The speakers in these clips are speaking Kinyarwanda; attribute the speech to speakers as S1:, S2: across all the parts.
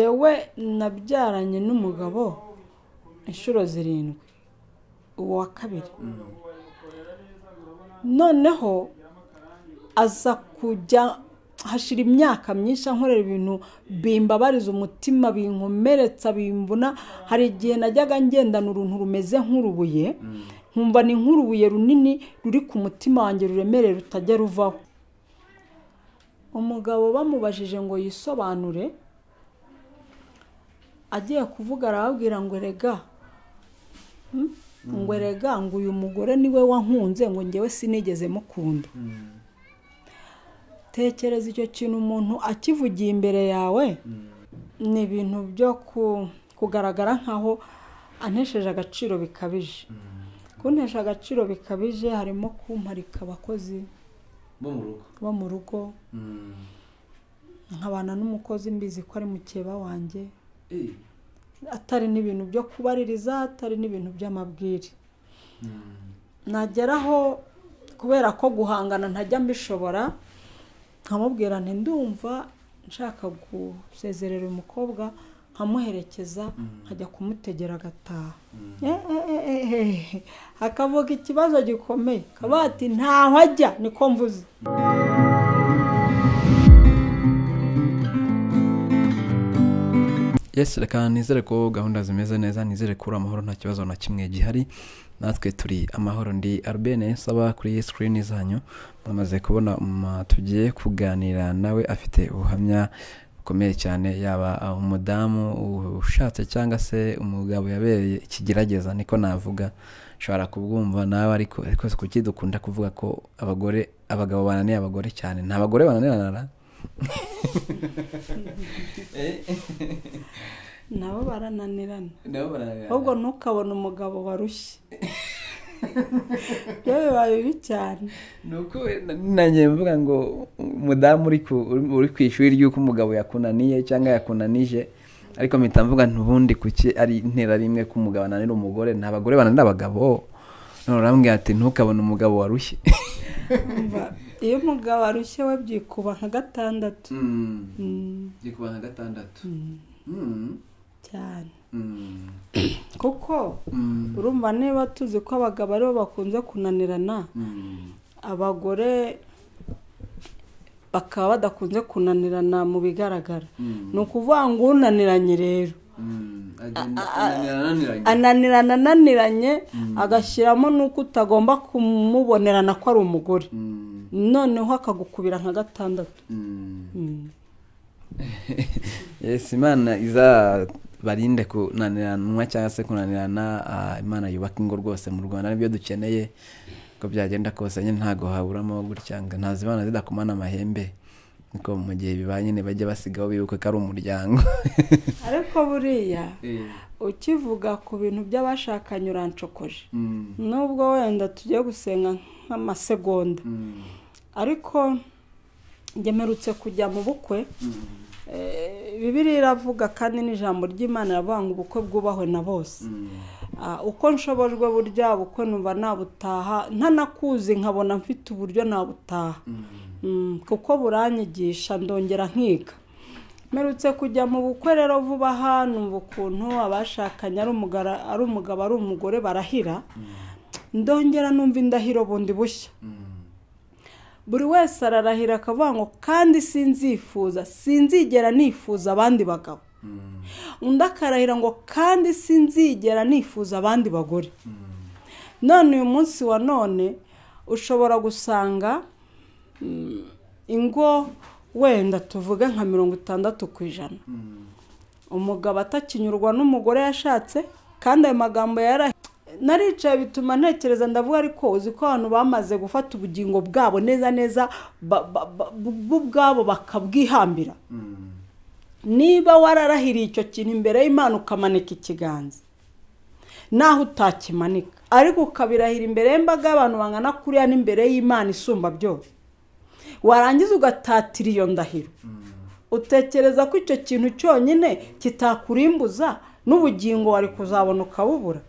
S1: yewe nabyaranye n'umugabo inshuro 7 uwo wa kabiri noneho aza kujya hashira imyaka myinshi nkorera ibintu bimbabariza umutima binkomeretsa bimbuna hari igihe najyaga ngendana uruntu rumeze nk'urubuye nkumva ni nk'urubuye runini ruri ku mutima wanjye ruremerera rutajya ruvaho umugabo bamubajije ngo yisobanure agiye kuvuga arababwira ngo rega ngo uyu mugore niwe wankunze ngo ngewe sinigeze mukunda tekereza icyo kintu umuntu akivugiye imbere yawe ni ibintu byo kugaragara nkaho antesheje agaciro bikabije kuntesha agaciro bikabije harimo kumparika abakozi bo mu rugo nkabana n'umukozi mbizi ko ari mukeba wanjye atari n'ibintu byo kubaririza atari n'ibintu by'amabwire nageraho kubera ko guhangana ntajya mbishobora nkamubwira nti ndumva nshaka gusezerera umukobwa nkamuherekeza nkajya kumutegera agataha hakavuga ikibazo gikomeye kabati ntaho ajya niko mvuze
S2: Yes, reka nizere ko gahunda zimeze neza, nizere ko amahoro nta kibazo na kimwe gihari. Natwe turi amahoro. Ndi Albene saba kuri screen zanyu mwamaze kubona tugiye kuganira nawe afite ubuhamya bukomeye cyane, yaba umudamu ushatse cyangwa se umugabo yabereye ikigerageza niko navuga. Shobora kubwumva nawe ariko kuki dukunda kuvuga ko abagabo bananiye abagore cyane, nta bagore bananirana
S1: nabo barananirana ahubwo ntukabona umugabo warushye yewe babibi cyane
S2: nuko nanjye mvuga ngo umudamu uri ku ishuri ry'uko umugabo yakunaniye cyangwa yakunanije, ariko mpita mvuga ntubundi kuki ari intera rimwe ko umugabo ananira umugore, nta bagore bananira abagabo. None urambwira ati ntukabona umugabo warushye.
S1: Iyo umugabo arushye we byikuba nka 6.
S2: Byikuba nka 6.
S1: Cyane. Kuko urumva niba tuzi ko abagabo aribo bakunze kunanirana, abagore bakaba badakunze kunanirana mu bigaragara. Ni ukuvuga ngo unaniranye rero ananiranye agashyiramo nuko utagomba kumubonerana ko ari umugore, noneho akagukubira nka 6.
S2: Yes, Imana iza barinde kunaniranwa cyangwa se kunanirana. Imana yubaka ingo rwose mu Rwanda, nibyo dukeneye ko byagenda kose. Nyine ntago haburamo gutyanga, ntazibana zidakomana amahembe, niko mu gihe bibaye nyine bajya basigaho bibuke ko ari umuryango.
S1: Ariko buriya ukivuga ku bintu by'abashakanye urancokoje, nubwo wenda tugiye gusenga nk'amasegonda, ariko ngemerutse kujya mu bukwe. Bibiliya iravuga kandi n'ijambo ry'Imana ravuga ngo ubukwe bwubahwe na bose. Uko nshobojwe burya bukwe numva nabutaha, ntanakuzi nkabona mfite uburyo nabutaha, kuko buranyigisha ndongera nkiga. Merutse kujya mu bukwe rero vuba hano ukuntu abashakanye ari umugabo ari umugore barahira, ndongera numva indahiro bundi bushya. Buri wese ararahira akavuga ngo kandi sinzigera nifuza abandi bagabo. Undi akarahira ngo kandi sinzigera nifuza abandi bagore. None uyu munsi wa none ushobora gusanga ingo wenda tuvuge nka 60%. Umugabo atakinyurwa n'umugore yashatse, kandi ayo magambo naricaye bituma ntekereza ndavuga ariko uzi ko abantu bamaze gufata ubugingo bwabo neza bwabo bakabwihambira. Niba wararahiriye icyo kintu imbere y'Imana ukamanika ikiganza, naho utakimanika ariko ukabirahira imbere y'imbaga y'abantu bangana kuriya n'imbere y'Imana isumba byose, warangiza ugatatira iyo ndahiro, utekereza ko icyo kintu cyonyine kitakurimbuza n'ubugingo wari kuzabona ukabubura.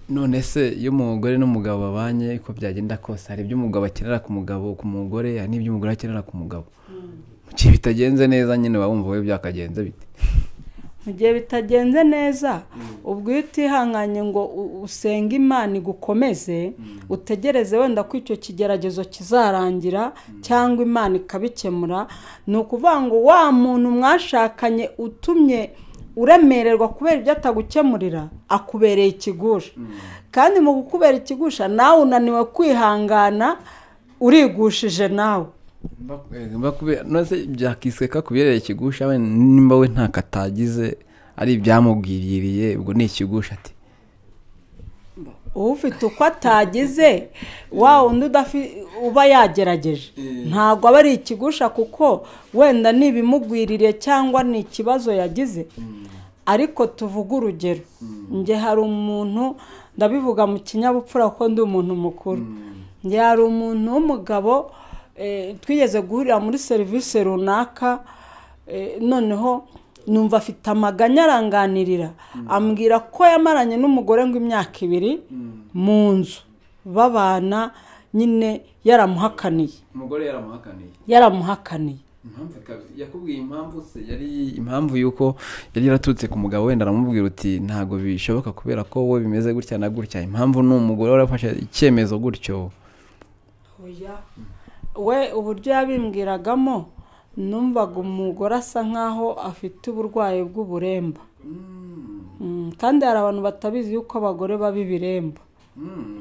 S2: None se iyo umugore n'umugabo babanye uko byagenda kose, hari ibyo umugabo akenera ku mugabo ku mugore, hari n'ibyo umugore akenera ku mugabo. Mu gihe bitagenze neza nyine wumva we byakagenze bite?
S1: mu gihe bitagenze neza ubwo iyo utihanganye ngo usenge Imana igukomeze utegereze wenda ko icyo kigeragezo kizarangira cyangwa Imana ikabikemura, ni ukuvuga ngo wa muntu mwashakanye utumye uremererwa kubera ibyo atagukemurira akubereye ikigusha, kandi mu gukubera ikigusha nawe unaniwe kwihangana urigushije nawe.
S2: Nose byakiswe ko kubereye ikigusha we nimba we nta katagize ari ibyamubwiririye ubwo ni ikigusha ati
S1: ufite uko atagize wa undi uba yagerageje ntabwo aba ari ikigusha kuko wenda nibimugwiririye cyangwa ni ikibazo yagize. Ariko tuvuga urugero, nge hari umuntu ndabivuga mu kinyabupfura ko ndi umuntu mukuru, nge hari umuntu w'umugabo twigeze guhurira muri serivisi runaka, noneho numva afite amaganya aranganirira ambwira ko yamaranye n'umugore ngo imyaka 2 mu nzu babana, nyine yaramuhakaniye.
S2: Umugore
S1: yaramuhakaniye
S2: yakubwiye impamvu se yari impamvu yuko yari yaratutse ku mugabo wenda aramubwira uti ntago bishoboka kubera ko wowe bimeze gutya na gutya, impamvu n'umugore warafashe icyemezo gutyo.
S1: We uburyo yabimbwiragamo numvaga umugore asa nkaho afite uburwayi bw'uburemba, kandi hari abantu batabizi yuko abagore babibiremba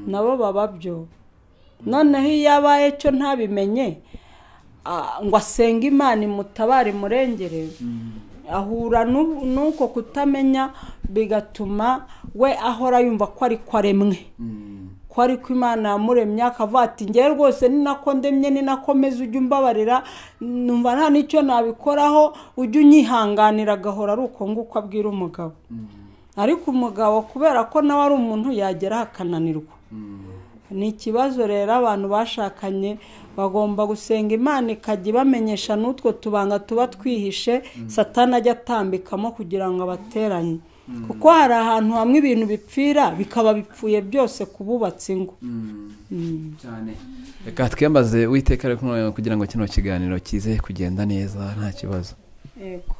S1: nabo bababyo. Noneho iyo abaye cyo ntabimenye ngo asenga Imana imutabare murengere, ahura nuko kutamenya bigatuma we ahora yumva ko ari ko aremwe, ko ari ko Imana yamuremye, akavuga ati ngewe rwose ni nako ndemye, ni nako meze, ujya umbabarira, numva nta n'icyo nabikoraho, ujya unyihanganira, agahora ari uko nguko abwira umugabo. Ariko umugabo kubera ko nawe ari umuntu yagera akananirwa. Ni ikibazo rero abantu bashakanye bagomba gusenga Imana ikajya ibamenyesha n'utwo tubanga tuba twihishe Satani ajya atambikamo kugira ngo abateranye, kuko hari ahantu hamwe ibintu bipfira bikaba bipfuye byose kububatse ingo
S2: cyane. Reka twiyambaze Uwiteka kugira ngo kino kiganiro kize kugenda neza nta kibazo.
S1: Yego,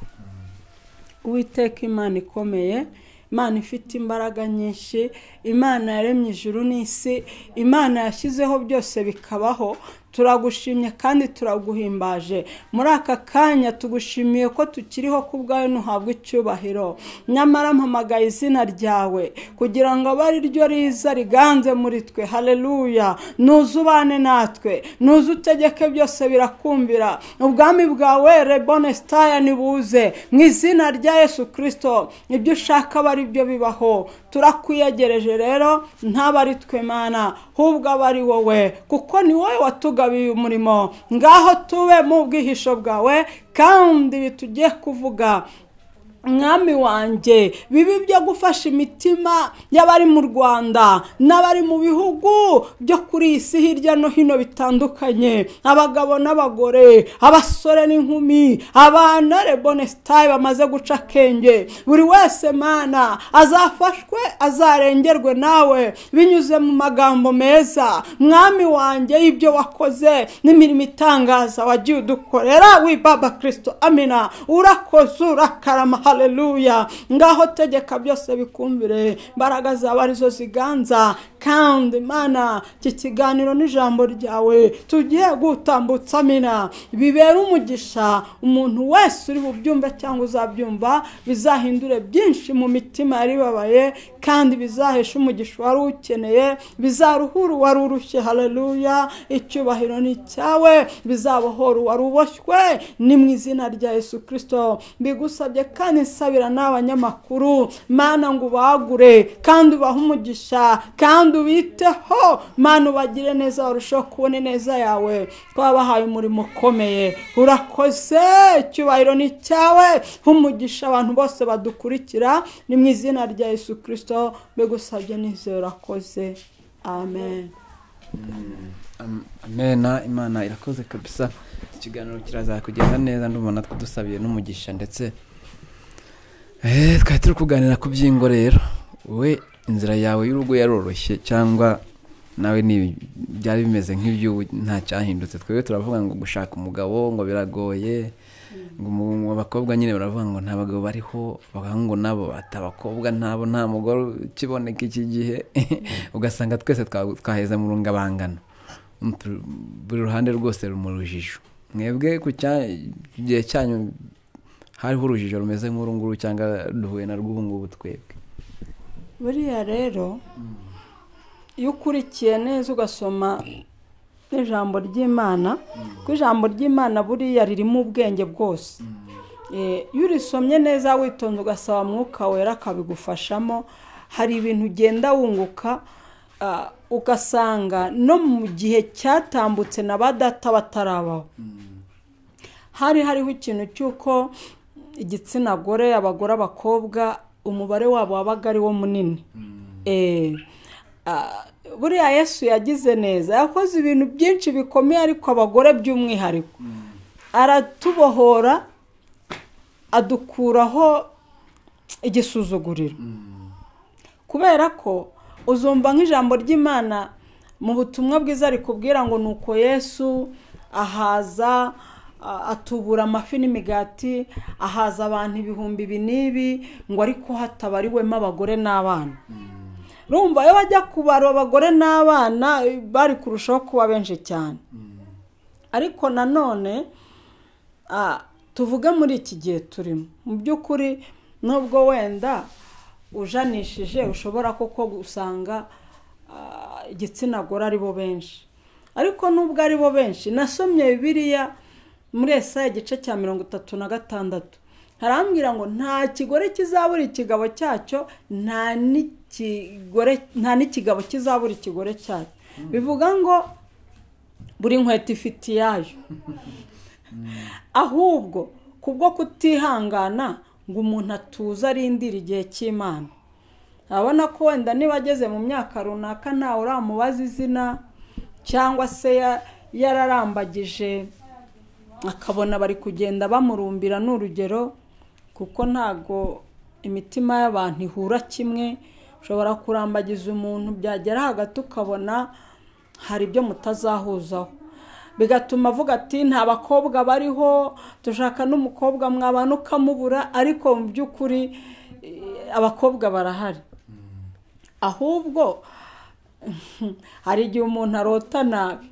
S1: Uwiteka Imana ikomeye, Imana ifite imbaraga nyinshi, Imana yaremye ijuru n'isi, Imana yashyizeho byose bikabaho, turagushimye kandi turaguhimbaje. Muri aka kanya tugushimiye ko tukiriho kubwawe nuhabwa icyubahiro. Nyamara mpamagaye izina ryawe kugira ngo abari ryo riza riganze muri twe. Haleluya. Nuzubane natwe, nuzutegeke byose birakumbira. Ubwami bwawe rebonestaya nibuze mu izina rya Yesu Kristo. Ibyo ushaka bari byo bibaho. Turakwiyegereje rero, ntabari twe Mana, hubwo abari wowe, kuko ni wowe watugabiye umurimo. Ngaho tube mu bwihisho bwawe, kandi bitugiye kuvuga Mwami wanjye bibi byo gufasha imitima y'abari mu Rwanda n'abari mu bihugu byo kuri isi hirya no hino bitandukanye, abagabo n'abagore, abasore n'inkumi, abana rebonestay bamaze guca kenge. Buri wese Mana azafashwe, azarengerwe nawe binyuze mu magambo meza. Mwami wanjye ibyo wakoze n'imirimo itangaza wagiye udukorera, wi Baba Kristo, amina. Urakoze, urakarama. Haleluya. Ngaho tegeka byose bikumvire, imbaraga zawe arizo ziganza, kandi Mana iki kiganiro n'ijambo ryawe tugiye gutambutsa, amina, bibera umugisha umuntu wese uri bubyumve cyangwa uzabyumva, bizahindure byinshi mu mitima yari babaye, kandi bizahesha umugisha wari ukeneye, bizaruhura wari urushye. Haleluya. Icyubahiro ni cyawe, bizabohora wari uboshywe, ni mu izina rya Yesu Kristo bigusabye kandi nsabira n'abanyamakuru Mana ngo bagure kandi ubahe umugisha kandi ubiteho Mana, ubagire neza, barushaho kubona neza yawe, twabahaye umurimo ukomeye. Urakoze, icyubahiro ni cyawe, umugisha abantu bose badukurikira, ni mu izina rya Yesu Kristo bigusabye nizeye, urakoze. Amen.
S2: Amena. Imana irakoze kabisa, ikiganiro kiraza kugenda neza, ndumva twadusabiye n'umugisha, ndetse twari turi kuganira ku by'ingo. Rero wowe inzira yawe y'urugo yaroroshye cyangwa nawe ni byari bimeze nk'ibyo nta cyahindutse? Twebwe turavuga ngo gushaka umugabo ngo biragoye, ngo abakobwa nyine baravuga ngo nta bagabo bariho, ngo nabo atabakobwa ntabo, nta mugore ukiboneka iki gihe ugasanga twese twaheze mu rungabangano, buri ruhande rwose mu rujijo. Mwebwe ku gihe cyanyu hariho urujijo rumeze nk'urunguru cyangwa duhuye na rw'ubungubu twebwe?
S1: Buriya rero iyo ukurikiye neza ugasoma ijambo ry'Imana, ko ijambo ry'Imana buriya ririmo ubwenge bwose. Iyo urisomye neza witonze ugasaba Mwuka Wera akabigufashamo, hari ibintu ugenda wunguka, ugasanga no mu gihe cyatambutse na ba data batarabaho hariho ikintu cy'uko igitsina gore, abagore, abakobwa, umubare wabo wabaga ari wo munini. Buriya Yesu yagize neza, yakoze ibintu byinshi bikomeye, ariko abagore by'umwihariko aratubohora, adukuraho igisuzuguriro. Kubera ko uzumva nk'ijambo ry'Imana mu butumwa bwiza rikubwira ngo nuko Yesu ahaza, atubura amafi n'imigati, ahaza abantu ibihumbi binibi, ngo ariko hatabariwemo abagore n'abana. Rumva iyo bajya kubara abagore n'abana bari kurushaho kuba benshi cyane. Ariko nanone tuvuge muri iki gihe turimo, mu by'ukuri nubwo wenda ujanishije ushobora koko gusanga igitsina gore ari bo benshi, ariko nubwo ari bo benshi, nasomye Bibiliya muri Yesaya igice cya 36 harambwira ngo nta kigore kizabura ikigabo cyacyo, nta n'ikigabo kizabura ikigore cyacyo. Bivuga ngo buri nkweto ifite iyayo. Ahubwo kubwo kutihangana ngo umuntu atuza arindira igihe cy'Imana. Abona ko wenda niba ageze mu myaka runaka ntawe uramubaza izina, cyangwa se yararambagije akabona bari kugenda bamurumbira n'urugero, kuko ntago imitima y'abantu ihura kimwe. Ushobora kurambagiza umuntu, byagera hagati ukabona hari ibyo mutazahuzaho, bigatuma avuga ati nta bakobwa bariho, dushaka n'umukobwa mwabana ukamubura, ariko mu by'ukuri abakobwa barahari. Ahubwo hari igihe umuntu arota nabi,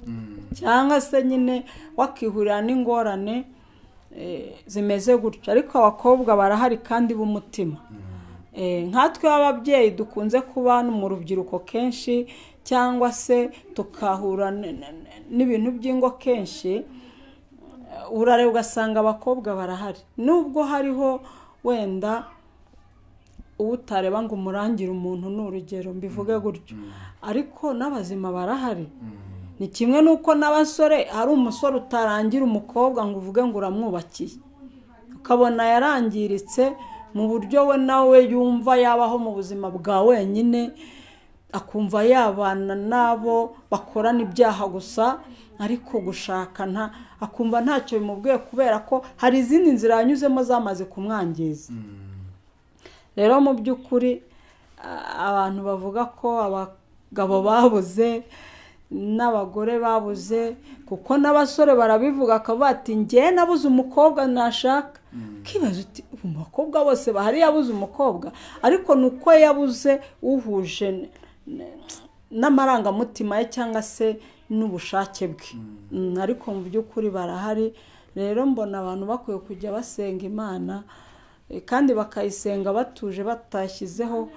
S1: cyangwa se nyine wakihurira n'ingorane zimeze gutyo, ariko abakobwa barahari kandi b'umutima. Nkatwe ababyeyi dukunze kuba mu rubyiruko kenshi, cyangwa se tukahura n'ibintu by'ingo kenshi, urareba ugasanga abakobwa barahari, nubwo hariho wenda utareba ngo umurangire umuntu n'urugero, mbivuge gutyo, ariko n'abazima barahari. Ni kimwe nuko n'abasore, hari umusore utarangira umukobwa ngo uvuge ngo uramwubakiye, ukabona yarangiritse mu buryo we nawe yumva yabaho mu buzima bwa wenyine, akumva yabana nabo bakorana ibyaha gusa, ariko gushaka akumva ntacyo bimubwiye, kubera ko hari izindi nzira yanyuzemo zamaze kumwangiza. Rero mu by'ukuri abantu bavuga ko abagabo babuze n'abagore babuze, kuko n'abasore barabivuga akavuga ati njye nabuze umukobwa nashaka. Kibaza uti umukobwa bose bahari yabuze umukobwa, ariko nuko yabuze uhuje n'amarangamutima ye cyangwa se n'ubushake bwe. Ariko mu by'ukuri barahari. Rero mbona abantu bakwiye kujya basenga Imana, kandi bakayisenga batuje, batashyizeho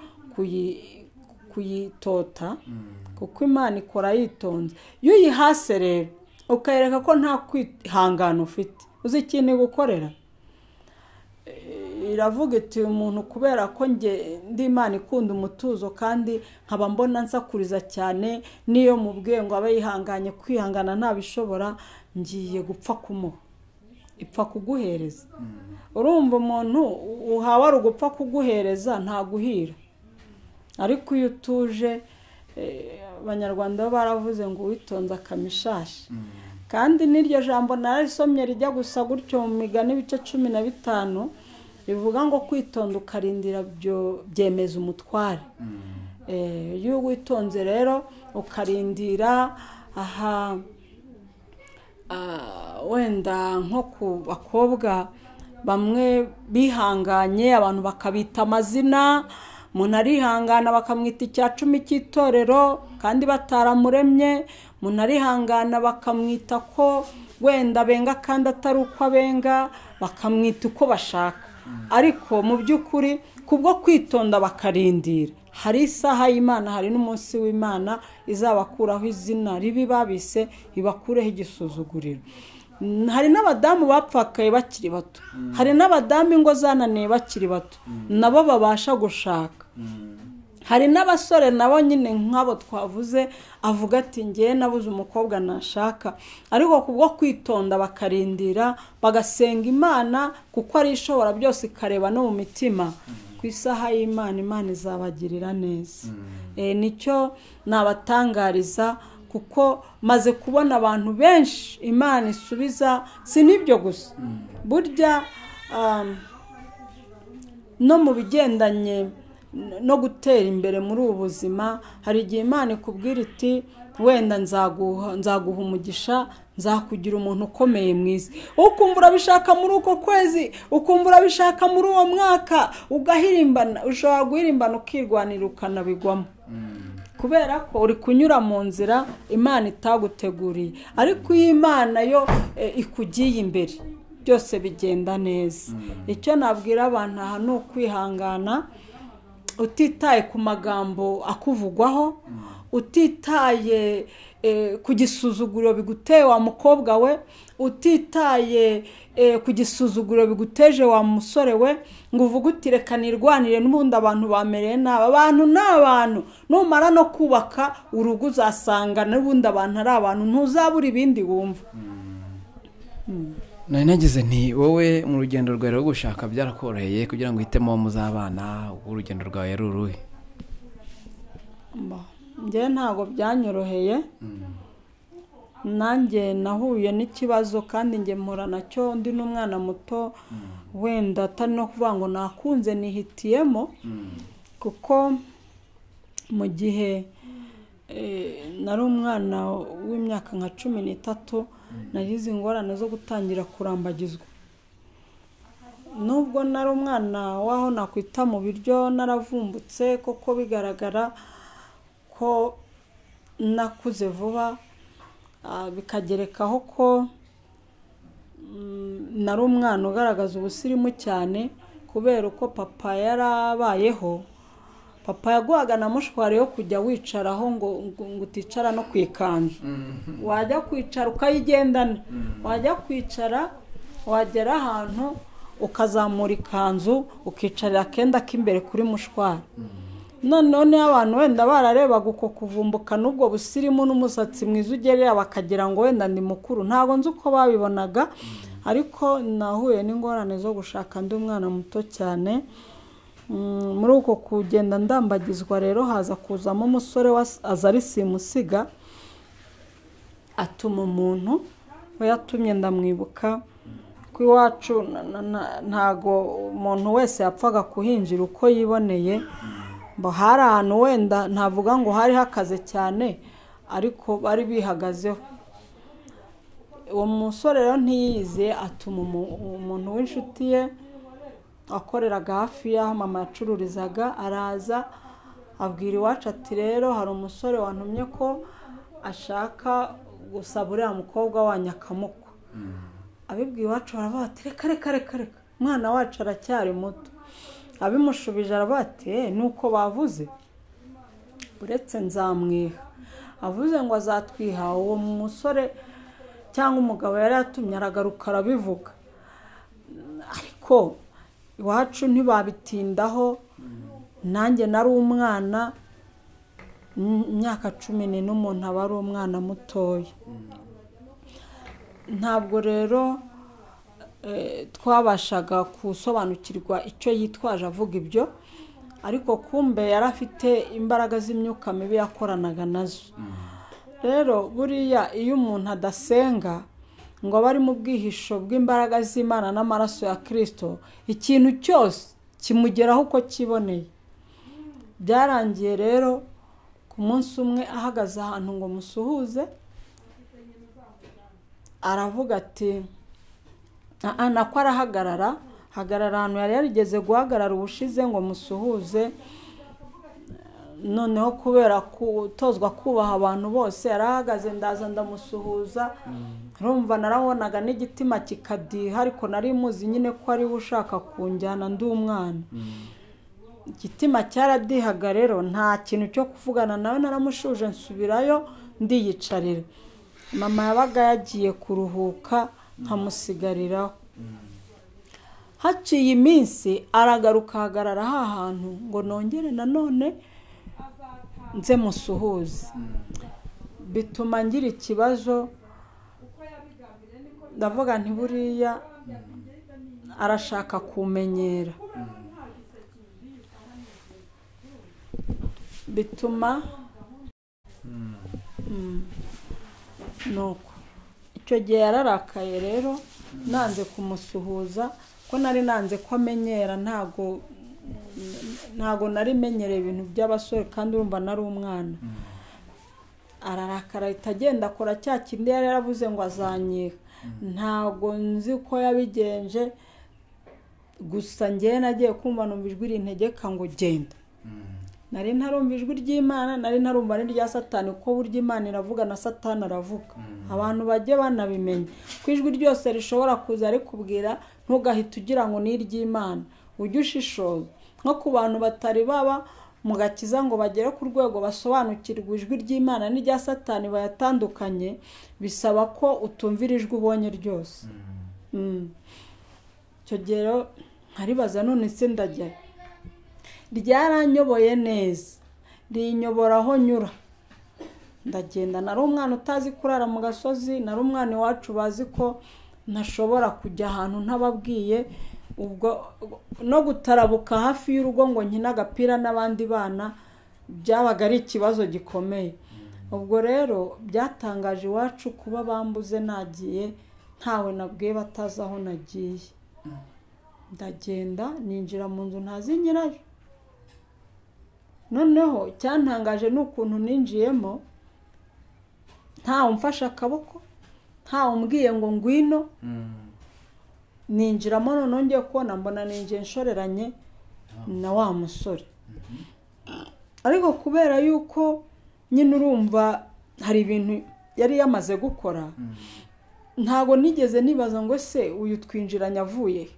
S1: kuyitota, kuko Imana ikora yitonze. Iyo uyihase rero ukayereka ko nta kwihangana ufite, uzi ikintu gukorera, iravuga iti umuntu kubera ko ndi Imana ikunda umutuzo kandi nkaba mbona nsakuriza cyane, niyo mubwiye ngo abe yihanganye, kwihangana ntabishobora, ngiye gupfa kumuha, ipfa kuguhereza. Urumva umuntu uhawe ari ugupfa kuguhereza ntaguhira. Ariko iyo utuje, abanyarwanda baravuze ngo witonze akamishashi. Kandi n'iryo jambo narisomye rijya gusa gutyo mu Migani ibice 15 bivuga ngo kwitonda ukarindira byemeza umutware. Iyo witonze rero ukarindira, wenda nko ku bakobwa bamwe bihanganye abantu bakabita amazina, umuntu arihangana bakamwita icya 10 cy'itorero kandi bataramuremye, umuntu arihangana bakamwita ko wenda benga kandi atari uko abenga, bakamwita uko bashaka. Ariko mu by'ukuri kubwo kwitonda bakarindira, hari isaha y'Imana, hari n'umunsi w'Imana izabakuraho izina ribi babise, ibakureho igisuzuguriro. Hari n'abadamu bapfakaye bakiri bato, hari n'abadamu ingo zananiye bakiri bato, nabo babasha gushaka. Hari n'abasore nabo nyine nk'abo twavuze, avuga ati ngiye nabuze umukobwa nashaka, ariko kubwo kwitonda bakarindira bagasenga Imana, kuko ari ishobora byose ikareba no mu mitima, ku isaha y'Imana Imana izabagirira neza. Nicyo nabatangariza, kuko maze kubona abantu benshi Imana isubiza, si nibyo gusa, burya no mu bigendanye no gutera imbere muri ubu buzima, hari igihe Imana ikubwira iti wenda nzaguha umugisha, nzakugira umuntu ukomeye mwiza, ukumva urabishaka muri uko kwezi, ukumva urabishaka muri uwo mwaka, ugahirimbana, ushobora guhirimbana ukirwanira ukanabigwamo, kubera ko uri kunyura mu nzira Imana itaguteguriye. Ariko iyo Imana yo ikugiye imbere, byose bigenda neza. Icyo nabwira abantu aha ni ukwihangana, utitaye ku magambo akuvugwaho, utitaye ku gisuzuguro biguteye wa mukobwa we, utitaye ku gisuzuguro biguteje wa musore we, ngo uvuge uti reka nirwanire n'ubundi abantu bamereye nabi. Abantu ni abantu, numara no kubaka urugo uzasanga n'ubundi abantu ari abantu, ntuzabura ibindi wumva.
S2: Nari nagize nti wowe mu rugendo rwawe rwo gushaka byarakoroheye kugira ngo uhitemo muzabana, urugendo rwawe yari uruhe?
S1: Njye ntago byanyoroheye, nanjye nahuye n'ikibazo kandi njye mpura nacyo ndi n'umwana muto, wenda atari no kuvuga ngo nakunze nihitiyemo, kuko mu gihe nari umwana w'imyaka nka 13 nagize ingorane zo gutangira kurambagizwa. Nubwo nari umwana waho nakwita mu biryo naravumbutse, koko bigaragara ko nakuze vuba, bikagerekaho ko nari umwana ugaragaza ubusirimu cyane, kubera uko papa yarabayeho. Papa yaguhaga na mushwari yo kujya wicaraho ngo uticara no kwikanzu, wajya kwicara ukayigendana, wajya kwicara wagera ahantu ukazamura ikanzu ukicarira akenda k'imbere kuri mushwari. None abantu wenda bararebaga uko kuvumbuka n'ubwo busirimu n'umusatsi mwiza ugerera, bakagira ngo wenda ndi mukuru. Ntago nzi uko babibonaga, ariko nahuye n'ingorane zo gushaka ndi umwana muto cyane. Muri uko kugenda ndambagizwa rero haza kuzamo umusore aza ari simusiga, atuma umuntu we yatumye, ndamwibuka ko iwacu ntago umuntu wese yapfaga kuhinjira uko yiboneye. Hari ahantu wenda ntavuga ngo hari hakaze cyane, ariko bari bihagazeho. Uwo musore rero ntiyize, atuma umuntu w'inshuti ye akoreraga hafi y'aho mama yacururizaga, araza abwira iwacu ati rero hari umusore wantumye ko ashaka gusaba uriya mukobwa wanyu akamukwa. Abibwiye iwacu baravuga ati reka umwana wacu aracyari muto. Abimushubije aravuga ati nuko bavuze, uretse nzamwiha. Avuze ngo azatwiha, uwo musore cyangwa umugabo yari yatumye aragaruka arabivuga. Ariko iwacu ntibabitindaho, nanjye nari umwana, imyaka 10 n'umuntu aba ari umwana mutoya. Ntabwo rero twabashaga gusobanukirwa icyo yitwaje avuga ibyo, ariko kumbe yari afite imbaraga z'imyuka mibi yakoranaga nazo. Rero buriya iyo umuntu adasenga ngo aba ari mu bwihisho bw'imbaraga z'Imana n'amaraso ya Kristo, ikintu cyose kimugeraho uko kiboneye. Byarangiye rero ku munsi umwe ahagaze ahantu ngo musuhuze, aravuga ati nako arahagarara ahantu yari yarigeze guhagarara ubushize ngo musuhuze, noneho kubera kutozwa kubaha abantu bose yarahagaze ndaza ndamusuhuza, urumva narabonaga n'igitima kikadiha, ariko nari muzi nyine ko ari we ushaka kunjyana ndi umwana. Igitima cyaradihaga rero nta kintu cyo kuvugana nawe, naramushuje nsubirayo ndiyicarira. Mama yabaga yagiye kuruhuka nkamusigariraho. Haciye iminsi aragaruka ahagarara hantu ngo nongere nanone nze musuhuze. Bituma ngira ikibazo, ndavuga nti buriya arashaka kumenyera. Bituma nuko icyo gihe yararakaye rero nanze kumusuhuza, ko nari nanze ko amenyera, ntago nari menyereye ibintu by'abasore kandi urumva nari umwana. Ararakara ahita agenda akora cya kindi yari yaravuze ngo azanyiha. Ntago nzi ko yabigenje, gusa njye nagiye kumva numva ijwi rintegeka ngo genda. Nari ntarumva ijwi ry'Imana, nari ntarumva n'irya Satani, kuko burya Imana iravuga na Satani aravuga. Abantu bajye banabimenya ko ijwi ryose rishobora kuza rikubwira, ntugahita ugira ngo ni iry'Imana, ujye ushishoza. Nko ku bantu batari baba mu gakiza ngo bagere ku rwego basobanukirwa ijwi ry'Imana n'irya Satani bayatandukanye, bisaba ko utumvira ijwi ubonye ryose. Icyo gihe rero nkaribaza none se ndajyayo. Ryaranyoboye neza, rinyobora aho nyura. Ndagenda, nari umwana utazi kurara mu gasozi, nari umwana iwacu bazi ko ntashobora kujya ahantu ntababwiye, ubwo no gutarabuka hafi y'urugo ngo nkine agapira n'abandi bana byabaga ari ikibazo gikomeye. Ubwo rero byatangaje iwacu kuba bambuze nagiye ntawe nabwiye, batazi aho nagiye. Ndagenda ninjira mu nzu ntazi nyirayo. Noneho cyantangaje n'ukuntu ninjiyemo ntawe umfashe akaboko, ntawe umbwiye ngo ngwino. Ninjiramo noneho ngiye kubona mbona ninjiye nshoreranye na wa musore. Ariko kubera yuko nyine urumva hari ibintu yari yamaze gukora, ntago nigeze nibaza ngo se uyu twinjiranye avuye.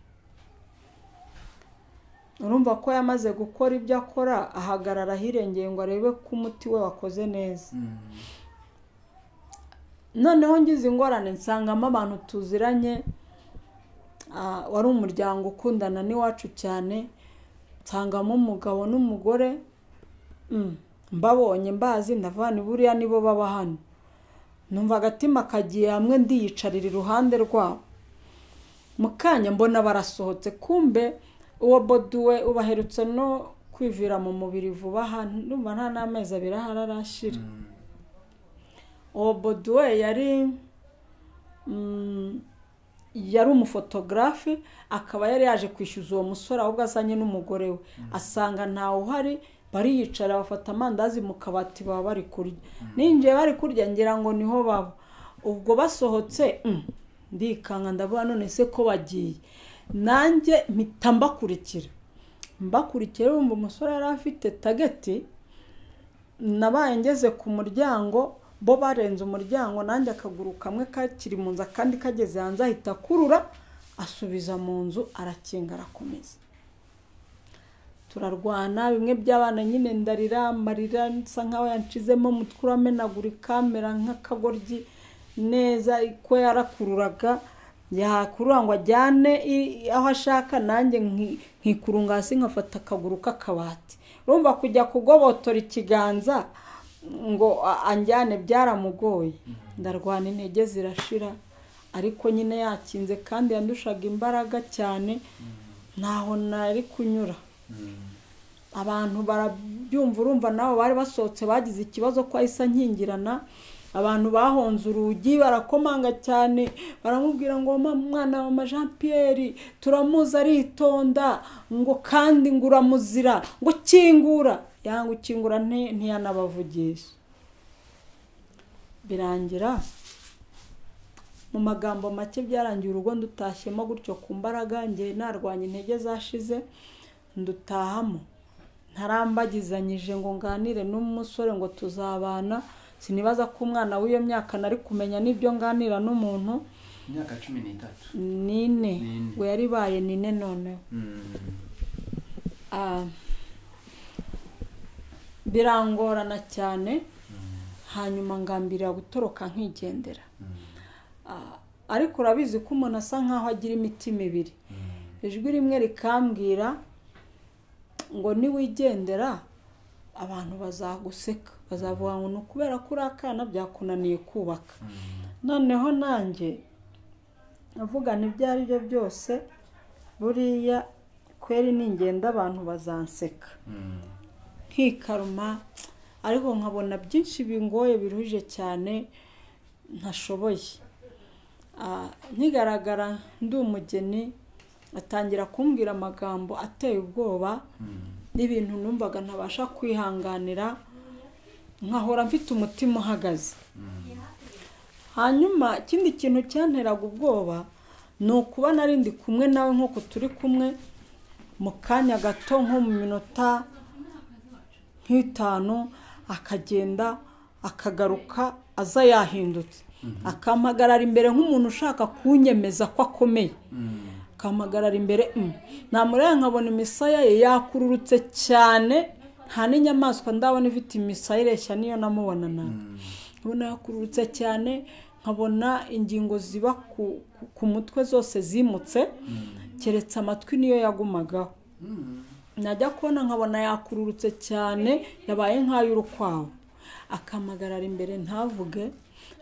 S1: Urumva ko yamaze gukora ibyo akora, ahagarara hirengeye ngo arebe ko umuti we wakoze neza. Noneho ngize ingorane nsangamo abantu tuziranye, wari umuryango ukundana n'iwacu cyane, nsangamo umugabo n'umugore. Mbabonye mbazi ndavana buriya nibo baba hano. Numva agatima kagiye hamwe, ndiyicarira iruhande rwabo. Mukanya mbona barasohotse, kumbe uwo boduwe ubaherutse no kwivira mu mubiri vuba hano, ndumva nta n'amezi abiri arashira. Uwo boduwe yari umufotogarafe, akaba yari yaje kwishyuza uwo musore, ahubwo azanye n'umugore we. Asanga ntawe uhari, bariyicara bafata amandazi mu kabati baba bari kurya. Ninjiye bari kurya ngira ngo niho baba. Ubwo basohotse ndikanga ndavuga none se ko bagiye. Nanjye mpita mbakurikira, urumva umusore yari afite tageti. Nabaye ngeze ku muryango, bo barenze umuryango, nanjye akaguru kamwe kakiri mu nzu kandi kageze hanze, ahita akurura asubiza mu nzu, arakinga arakomeza. Turarwana, bimwe by'abana nyine ndarira, amarira nsa nkaho yanshizemo umutwe uramenagurika, kamera nk'akagoryi neza, ko yarakururaga. Yakurura ngo ajyane aho ashaka, nanjye nkikurunga hasi nkafata akaguru k'akabati. Urumva kujya kugobotora ikiganza ngo anjyane byaramugoye. Ndarwana, intege zirashira, ariko nyine yakinze kandi yandushaga imbaraga cyane, ntaho nari kunyura. Abantu barabyumva, urumva nabo bari basohotse bagize ikibazo ko ahise nkingirana. Abantu bahonze urugi barakomanga cyane, baramubwira ngo mwana wa Jean Pierre turamuza aritonda, ngo kandi ngo uramuzira, ngo kingura. Yanga ukingura ntiyanabavugisha. Birangira mu magambo make byarangiye urugo ndutashyemo gutyo ku mbaraga, nge narwanya intege zashize ndutahamo ntarambagizanyije ngo nganire n'umusore ngo tuzabana. Sinibaza ko umwana w'iyo myaka nari kumenya n'ibyo nganira n'umuntu.
S2: Imyaka 13
S1: nine ngo yaribaye nine noneho. Birangorana cyane, hanyuma ngambira gutoroka nkigendera. Ariko urabizi ko umuntu asa nkaho agira imitima ibiri. Ijwi rimwe rikambwira ngo niwigendera abantu bazaguseka, bazavuga ngo nukubera ko urakana byakunaniye kubaka. Noneho nanjye avuga n'ibyari byo byose buriya kweri ningenda abantu bazanseka. Nkikaruma ariko nkabona byinshi bingoye biruhije cyane ntashoboye. Ntigaragara ndi umugeni atangira kumbwira amagambo ateye ubwoba n'ibintu numvaga ntabasha kwihanganira, nkahora mfite umutima uhagaze. Hanyuma ikindi kintu cyanteraga ubwoba ni ukuba nari ndi kumwe nawe nk'uko turi kumwe mu kanya gato nko mu minota nk'itanu akagenda akagaruka aza yahindutse, akampagarara imbere nk'umuntu ushaka kunyemeza ko akomeye. Akampagarara imbere namureba nkabona imisaya ye yakururutse cyane, nta n'inyamaswa ndabona ifite imisaya ireshya niyo namubona nawe. Nkabona yakururutse cyane, nkabona ingingo ziba ku mutwe zose zimutse, keretse amatwi niyo yagumagaho. Najya kubona nkabona yakururutse cyane, yabaye nk'ay'urukwavu. Akampagarara imbere ntavuge,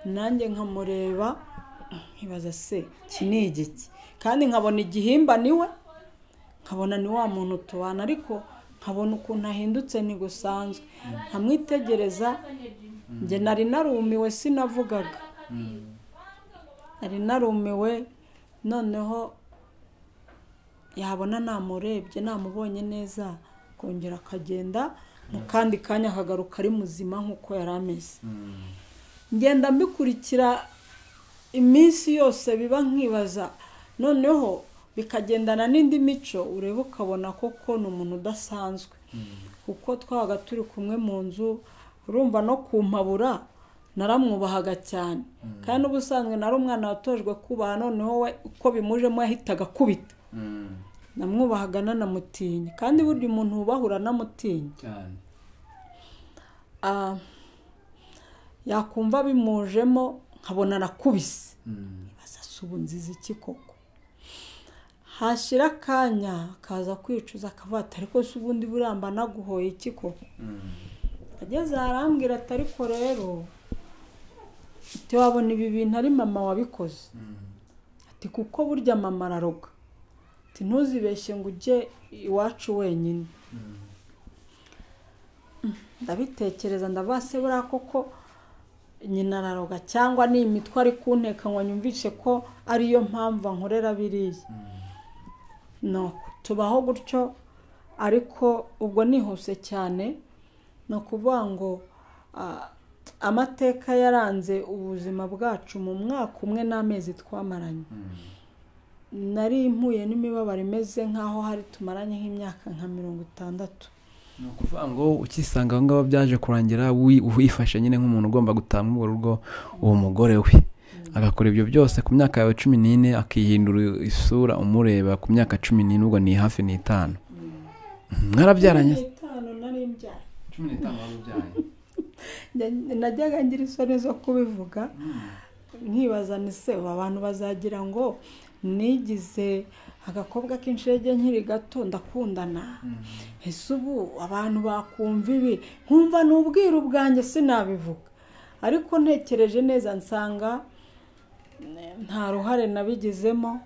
S1: nanjye nkamureba nkibaza se iki ni igiki, kandi nkabona igihimba niwe, nkabona ni wa muntu tubana, ariko nkabona ukuntu ahindutse ntigusanzwe. Nkamwitegereza, nge nari narumiwe sinavugaga, nari narumiwe. Noneho yabona namurebye namubonye neza kongera akagenda, mu kandi kanya akagaruka ari muzima nk'uko yari ameze. Ngenda mbikurikira iminsi yose biba nkibaza, noneho bikagendana n'indi mico ureba ukabona koko ni umuntu udasanzwe. Kuko twabaga turi kumwe mu nzu, urumva no kumpabura naramwubahaga cyane, kandi ubusanzwe nari umwana watojwe kubaha. Noneho we uko bimujemo yahitaga kubita, namwubahaga nanamutinya, kandi burya umuntu wubahura namutinya cyane. Yakumva bimujemo nkabona nakubise, nibaza subu nziza iki koko. Hashira akanya akaza kwicuza akavuga ati ariko se ubundi buramba naguhoye iki koko. Ageze arambwira ati ariko rero wabona ibi bintu ari mama wabikoze. Ati kuko burya mama araroga, ati ntuzibeshye ngo ujye iwacu wenyine. Ndabitekereza ndabase buriya koko nyina araroga, cyangwa ni imitwe ari kunteka ngo nyumvishe ko ariyo mpamvu nkorera biriya. No tubaho gutyo, ariko ubwo nihuse cyane. No kuvuga ngo amateka yaranze ubuzima bwacu mu mwaka umwe n'amezi twamaranye. Nari impuye n'imibabaro imeze nkaho hari tumaranye nk'imyaka nka 60.
S2: No kuvuga ngo ukisanga aho ngabo byaje kurangira wifashe nyine nk'umuntu ugomba gutaha mu rugo uwo mugore we, agakora ibyo byose ku myaka yawe 14, akihindura isura umureba ku myaka 14, ubwo ni hafi ni 5. Mwarabyaranye
S1: 5 nari mbyaye
S2: 15 wabyaye.
S1: Najyaga ngira isoni zo kubivuga, nkibaza ni se abantu bazagira ngo nigize agakobwa k'inshege nkiri gato ndakundana. Ese ubu abantu bakumva ibi, nkumva n'ubwiru bwanjye sinabivuga. Ariko ntekereje neza nsanga nta ruhare nabigizemo,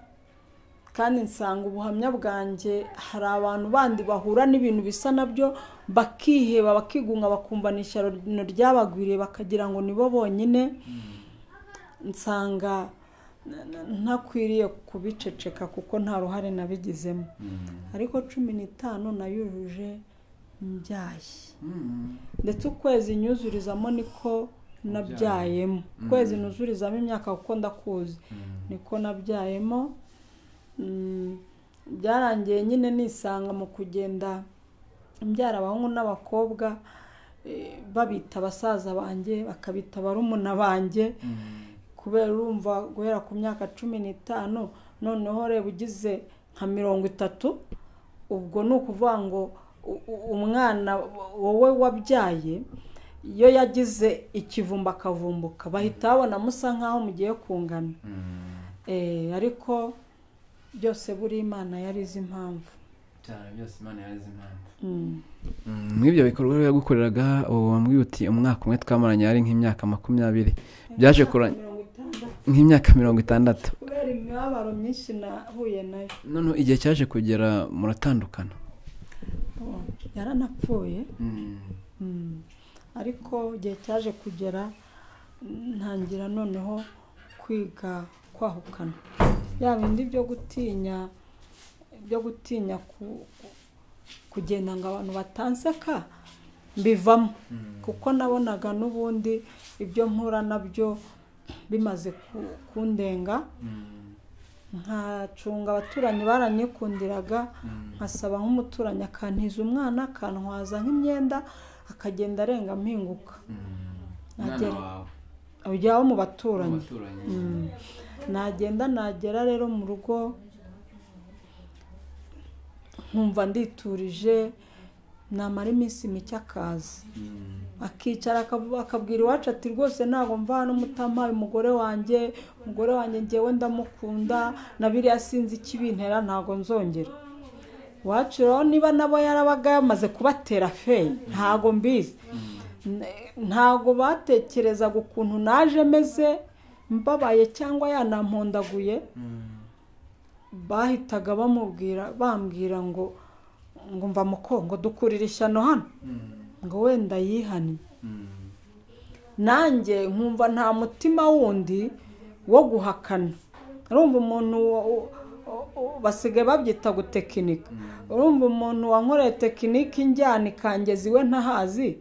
S1: kandi nsanga ubuhamya bwanjye hari abantu bandi bahura n'ibintu bisa nabyo bakiheba, bakigunga, bakumva n'ishyaro ryabagwiriye bakagira ngo nibo bonyine. Nsanga ntakwiriye kubiceceka kuko nta ruhare nabigizemo. Ariko 15 nayujuje mbyaye, ndetse ukwezi nyuzurizamo niko nabyayemo kwezi nuzurizamo imyaka kuko ndakuzi niko nabyayemo. Byarangiye nyine nisanga mu kugenda mbyara abahungu n'abakobwa babita abasaza banjye bakabita barumuna banjye kubera urumva guhera ku myaka 15 noneho reba ugize nka 30 ubwo nukuvuga ngo umwana wowe wabyaye iyo yagize ikivumba akavumbuka bahita babona musa nkaho mugiye kungana. Ariko byose buri Imana yarize impamvu
S2: cyane, byose Imana yarize impamvu. Mwibyo bikorwa yagukoreraga wambwiye uti umwaka umwe twamaranye ari nk'imyaka 20 byaje kuranya nk'imyaka 60
S1: kubera imibabaro myinshi nahuye nayo.
S2: None igihe cyaje kugera muratandukana?
S1: Yaranapfuye. Ariko igihe cyaje kugera ntangira noneho kwiga kwahukana bindi byo gutinya kugenda ngo abantu batanseka mbivamo kuko nabonaga n'ubundi ibyo mpura nabyo bimaze kundenga. Nkacunga abaturanyi baranyikundiraga nkasaba nk'umuturanyi akantiza umwana akantwaza nk'imyenda akagenda arenga mpinguka ujyaho mu baturanyi. Nagera rero mu rugo nkumva nditurije namara iminsi mike akaza akicara akabwira iwacu ati rwose ntabwo mva hano mutampaye umugore wanjye ngewe ndamukunda na biriya sinzi ikibintera ntabwo nzongera. Iwacu rero niba nabo yarabaga yamaze kubatera feye ntabwo mbizi, ntabwo batekerezaga ukuntu naje meze mbabaye cyangwa yanampondaguye. Bahitaga bambwira ngo mva mukongo dukurira ishyano hano ngo wenda yihane. Nanjye nkumva nta mutima wundi wo guhakana. Urumva umuntu basigaye babyita gutekinika. Urumva umuntu wankoreye tekiniki injyana ikangeza iwe ntahazi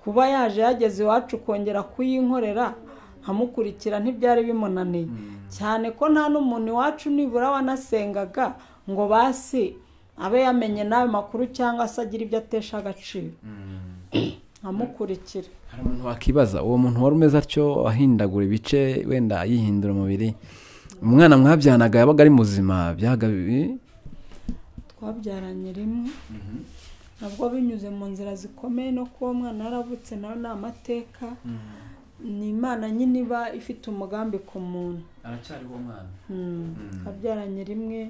S1: kuba yaje yageze iwacu kongera kuyinkorera nkamukurikira ntibyari bimunaniye cyane ko nta n'umuntu iwacu nibura wanasengaga ngo basi abe yamenye nawe makuru cyangwa se agira ibyo atesha agaciro nkamukurikira.
S2: Hari umuntu wakibaza uwo muntu wari umeze atyo ahindagura ibice wenda yihindura umubiri umwana mwabyanaga yabaga ari muzima byaga
S1: twabyaranye rimwe nabwo binyuze mu nzira zikomeye no kuba umwana yaravutse nawe ni amateka. Ni Imana nyine iba ifite umugambi ku muntu.
S2: Aracyari uwo mwana.
S1: Abyaranye rimwe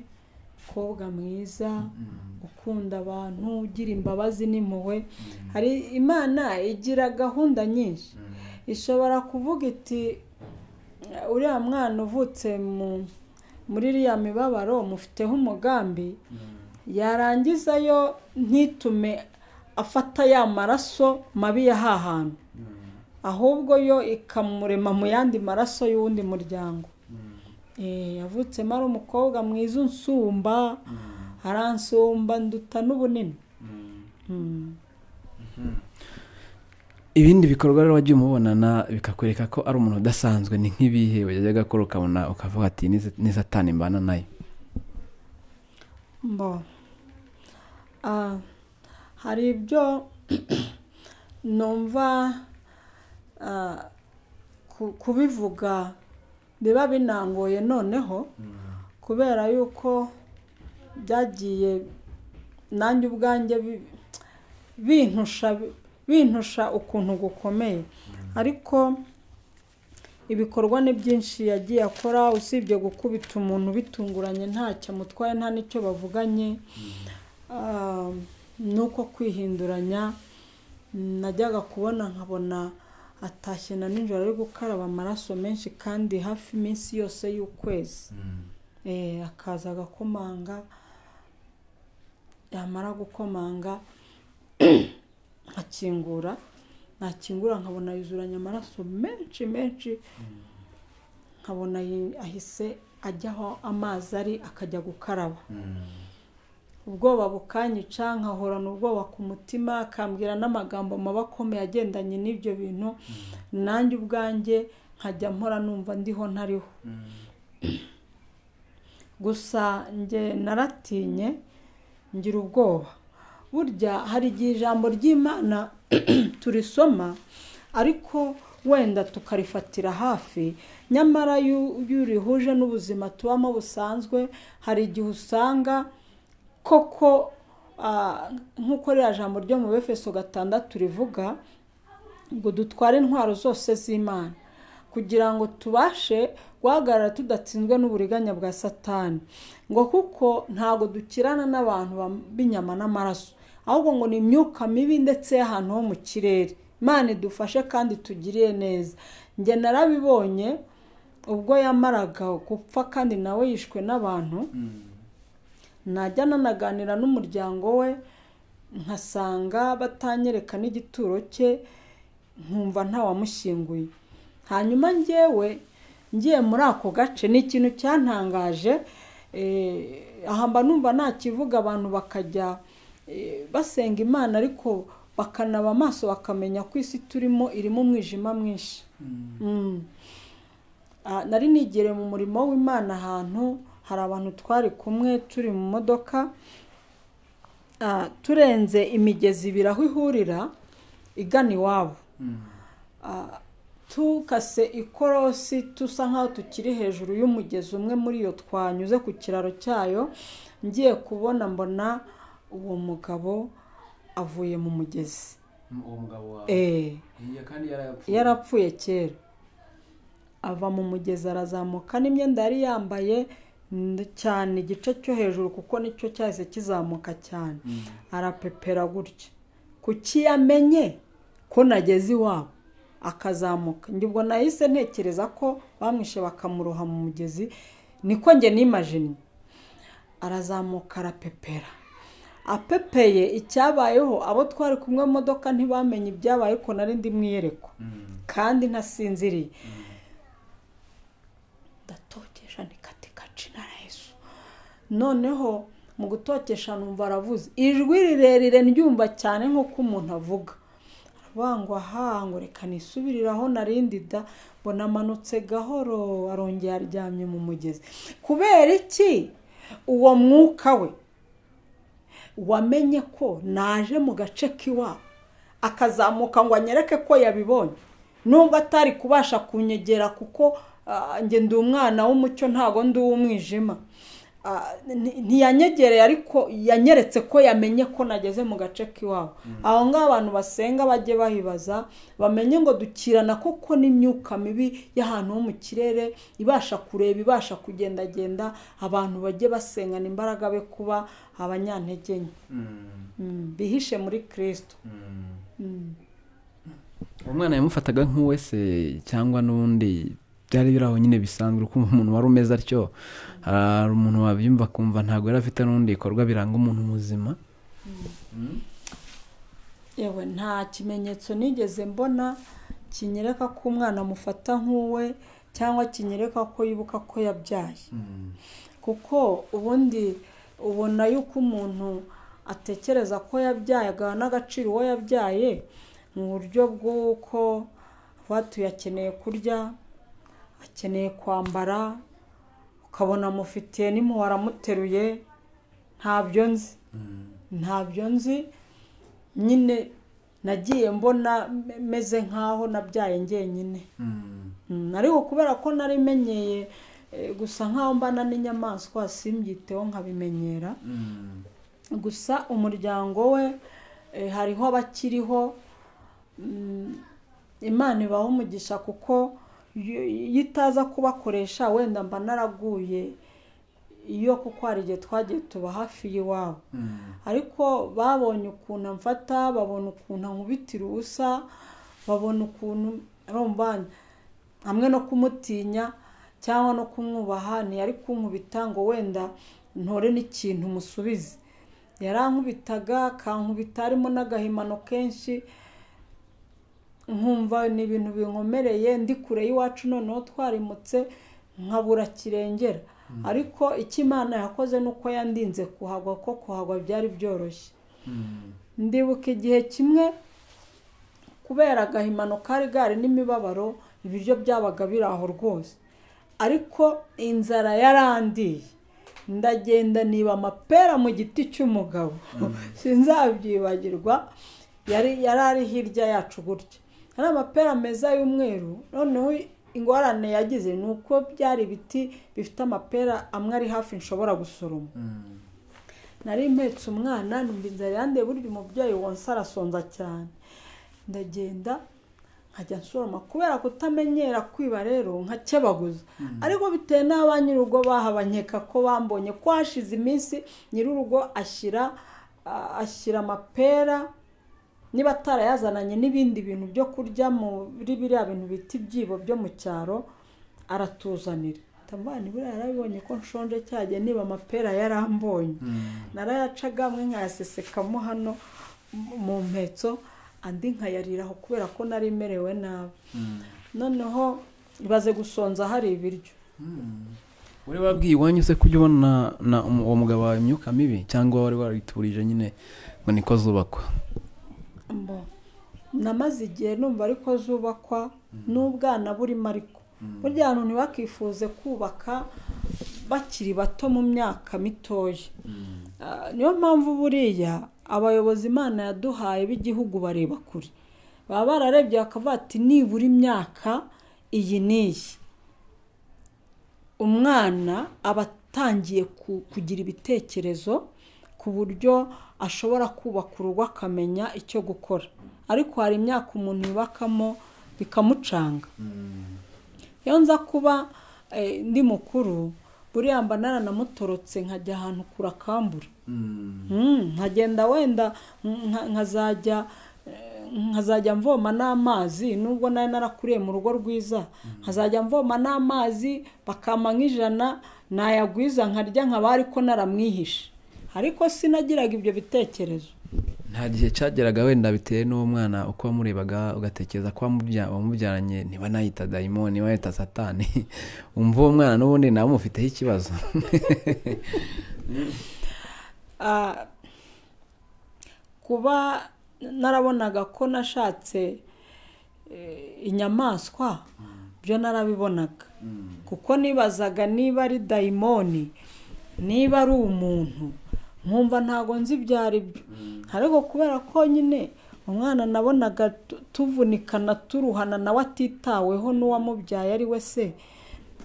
S1: umukobwa mwiza ukunda abantu ugira imbabazi n'impuhwe. Hari Imana igira gahunda nyinshi. Ishobora kuvuga iti uriya mwana uvutse muri iriya mibabaro mufiteho umugambi yarangizayo ntitume afata ya maraso mabi ya hahantu ahubwo yo ikamurema mu yandi maraso y'undi muryango. Yavutsemo ari umukobwa mwiza unsumba aransumba nduta n'ubunini.
S2: Ibindi bikorwa rero wagiye umubonana bikakwereka ko ari umuntu udasanzwe ni nk'ibihe wajyaga akora ukabona ukavuga ati ni satani mbana nayo?
S1: Hari ibyo numva kubivuga biba binangoye noneho kubera yuko byagiye nanjye ubwanjye bintusha ukuntu gukomeye. Ariko ibikorwa ni byinshi yagiye akora usibye gukubita umuntu bitunguranye ntacyo amutwaye nta n'icyo bavuganye. Nuko kwihinduranya najyaga kubona nkabona atashye na nijoro ari gukaraba amaraso menshi kandi hafi iminsi yose y'ukwezi. Akaza agakomanga yamara gukomanga nakingura nkabona yuzuranye amaraso menshi nkabona ahise ajyaho amazi ari akajya gukaraba. ubwoba bukanyica, nkahorana ubwoba ku mutima, akambwira n'amagambo mabakomeye agendanye n'ibyo bintu, nanjye ubwanjye nkajya mpora numva ndiho ntariho. Gusa njye naratinye ngira ubwoba. Burya hari igihe ijambo ry'Imana turisoma ariko wenda tukarifatira hafi, nyamara yurihuje n'ubuzima tubamo busanzwe, hari igihe usanga koko nk'uko rya jambo ryo mu Befeso 6 rivuga ngo dutware intwaro zose z'Imana kugira ngo tubashe guhagarara tudatsinzwe n'uburiganya bwa Satani, ngo kuko ntago dukirana n'abantu b'inyama n'amaraso, ahubwo ngo ni imyuka mibi ndetse y'ahantu ho mu kirere. Imana idufashe kandi tugiriye neza. Njye narabibonye ubwo yamaraga gupfa kandi nawe yishwe n'abantu, najya nanaganira n'umuryango we nkasanga batanyereka n'igituro cye, nkumva nta wamushyinguye. Hanyuma njyewe ngiye muri ako gace, ni ikintu cyantangaje, aha mba numva nta kivuga, abantu bakajya basenga Imana ariko bakanaba amaso bakamenya ko isi turimo irimo umwijima mwinshi. Nari nigere mu murimo w'Imana ahantu hari abantu twari kumwe turi mu modoka, turenze imigezi ibiri aho ihurira igana iwabo, tukase ikorosi tusa nkaho tukiri hejuru y'umugezi umwe muri iyo twanyuze ku kiraro cyayo, ngiye kubona mbona uwo mugabo avuye mu mugezi.
S2: Uwo mugabo wawe kandi
S1: yarapfuye kera. Ava mu mugezi arazamuka n'imyenda yari yambaye cyane igice cyo hejuru kuko nicyo cyahise kizamuka cyane, arapepera gutya. Kuki yamenye ko nageze iwabo akazamuka? Njye ubwo nahise ntekereza ko bamwishe bakamuroha mu mugezi, niko njye nimagine. Arazamuka arapepera, apepeye icyabayeho abo twari kumwe mu modoka ntibamenye ibyabaye ko nari ndi mwiyereko kandi ntasinziriye. Ndatokesha nikatikaci na Yesu. Noneho mu gutokesha numva aravuze ijwi rirerire ndyumva cyane nk'uko umuntu avuga, bangwa ngo reka nisubiriraho narindida, mbona amanutse gahoro arongera aryamye mu mugezi. Kubera iki? Uwo mwuka we wamenye ko naje mu gace k'iwabo, akazamuka ngo anyereke ko yabibonye, nubwo atari kubasha kunyegera kuko njye ndi umwana w'umucyo ntago ndi uw'umwijima. Ntiyanyegereye ariko yanyeretse ko yamenye ko nageze mu gace k'iwabo. Aho ngaho abantu basenga bajye bahibaza, bamenye ngo dukirana koko n'imyuka mibi y'ahantu ho mu kirere, ibasha kureba, ibasha kugendagenda. Abantu bajye basengana imbaraga be kuba abanyantege nke, bihishe muri Kristo.
S2: Umwana yamufataga nk'uwe se cyangwa n'undi byari biraho nyine bisanzwe uko umuntu wari umeze atyo? Hari umuntu wabyumva kumva ntago yari afite n'undi ikorwa biranga umuntu muzima?
S1: Yewe nta kimenyetso nigeze mbona kinyereka ko umwana amufata nk'uwe cyangwa kinyereka ko yibuka ko yabyaye. Kuko ubundi ubona yuko umuntu atekereza ko yabyaye agana n'agaciro uwo yabyaye mu buryo bw'uko watuye akeneye kurya, akeneye kwambara, ukabona amufitiye n'impuhwe aramuteruye. Ntabyo nzi nyine nagiye mbona meze nkaho nabyaye njyenyine. Ariko kubera ko nari menyeye gusa nkaho mbana n'inyamaswa simbyiteho nkabimenyera. Gusa umuryango we hariho abakiriho, Imana ibaho umugisha kuko yitaza kubakoresha wenda mba naraguye iyo kuko hari igihe twagiye tuba hafi y'iwabo. Ariko babonye ukuntu amfata, babona ukuntu ankubitira ubusa, babona ukuntu rombanye hamwe no kumutinya cyangwa no kumwubaha, ntiyari kunkubita ngo wenda ntore n'ikintu musubize. Yarankubitaga, kankubita harimo n'agahimano kenshi, nkumva ni ibintu binkomereye. Ndi kure y'iwacu noneho twarimutse nkabura kirengera. ariko icyo Imana yakoze nuko yandinze kuhagwa, ko kuhagwa byari byoroshye. Ndibuka igihe kimwe kubera agahimano kari gari n'imibabaro, ibiryo byabaga biraho rwose, ariko inzara yarandiye. Ndagenda niba amapera mu giti cy'umugabo, sinzabyibagirwa, yari hirya yacu gutya, hari amapera meza y'umweru. Noneho ingorane yagize nuko byari ibiti bifite amapera amwe ari hafi nshobora gusoroma. Nari mpetse umwana, numva inzara yandeye, burya umubyeyi wonsa arasonza cyane. Ndagenda nkajya nsoroma, kubera kutamenyera kwiba rero nkakebaguza, ariko bitewe n'abanyurugo bahabanyeka ko bambonye ko hashize iminsi nyirurugo ashyira amapera niba atarayazananye n'ibindi bintu byo kurya muri biriya bintu biti byibo byo mu cyaro, aratuzanira. Tambani buriya yarabibonye ko nshonje cyajye niba amapera yarambonye, narayacaga amwe nkayasesekamo hano mu mpetso, andi nkayariraho kubera ko nari merewe nabi. Noneho ibaze gusonza hari ibiryo.
S2: Uri wabwiye iwanyu se kujya ubona uwo mugabo wawe imyuka mibi, cyangwa wari wariturije nyine ngo niko zubakwa?
S1: Namaze igihe numva ariko zubakwa n'ubwana burimo, ariko burya abantu ntibakifuze kubaka bakiri bato mu myaka mitoya. Niyo mpamvu buriya abayobozi Imana yaduhaye b'igihugu bareba kure, baba bararebye bakavuga ati nibura imyaka iyi n'iyi umwana aba atangiye kugira ibitekerezo ku buryo ashobora kubaka urugo akamenya icyo gukora. Ariko hari imyaka umuntu yubakamo bikamucanga. Iyo nza kuba ndi mukuru, buriya mba naranamutorotse nkajya ahantu kurakambura, nkagenda wenda nkazajya mvoma n'amazi, nubwo nari narakuriye mu rugo rwiza, nkazajya mvoma n'amazi bakama nk'ijana, nayagwiza nkarya nkaba ariko naramwihishe, ariko sinagiraga ibyo bitekerezo.
S2: Nta gihe cyageraga wenda bitewe n'uwo mwana uko wamurebaga ugatekereza ko wamubyaranye niba nayita dayimoni, niba yita satani, umva uwo mwana n'ubundi nawe umufiteho ikibazo?
S1: Kuba narabonaga ko nashatse inyamaswa, byo narabibonaga, kuko nibazaga niba ari dayimoni, niba ari umuntu, nkumva ntago nzi byari byo. Ariko kubera ko nyine umwana nabonaga tuvunikana turuhana, nawe atitaweho n'uwamubyaye ari we se,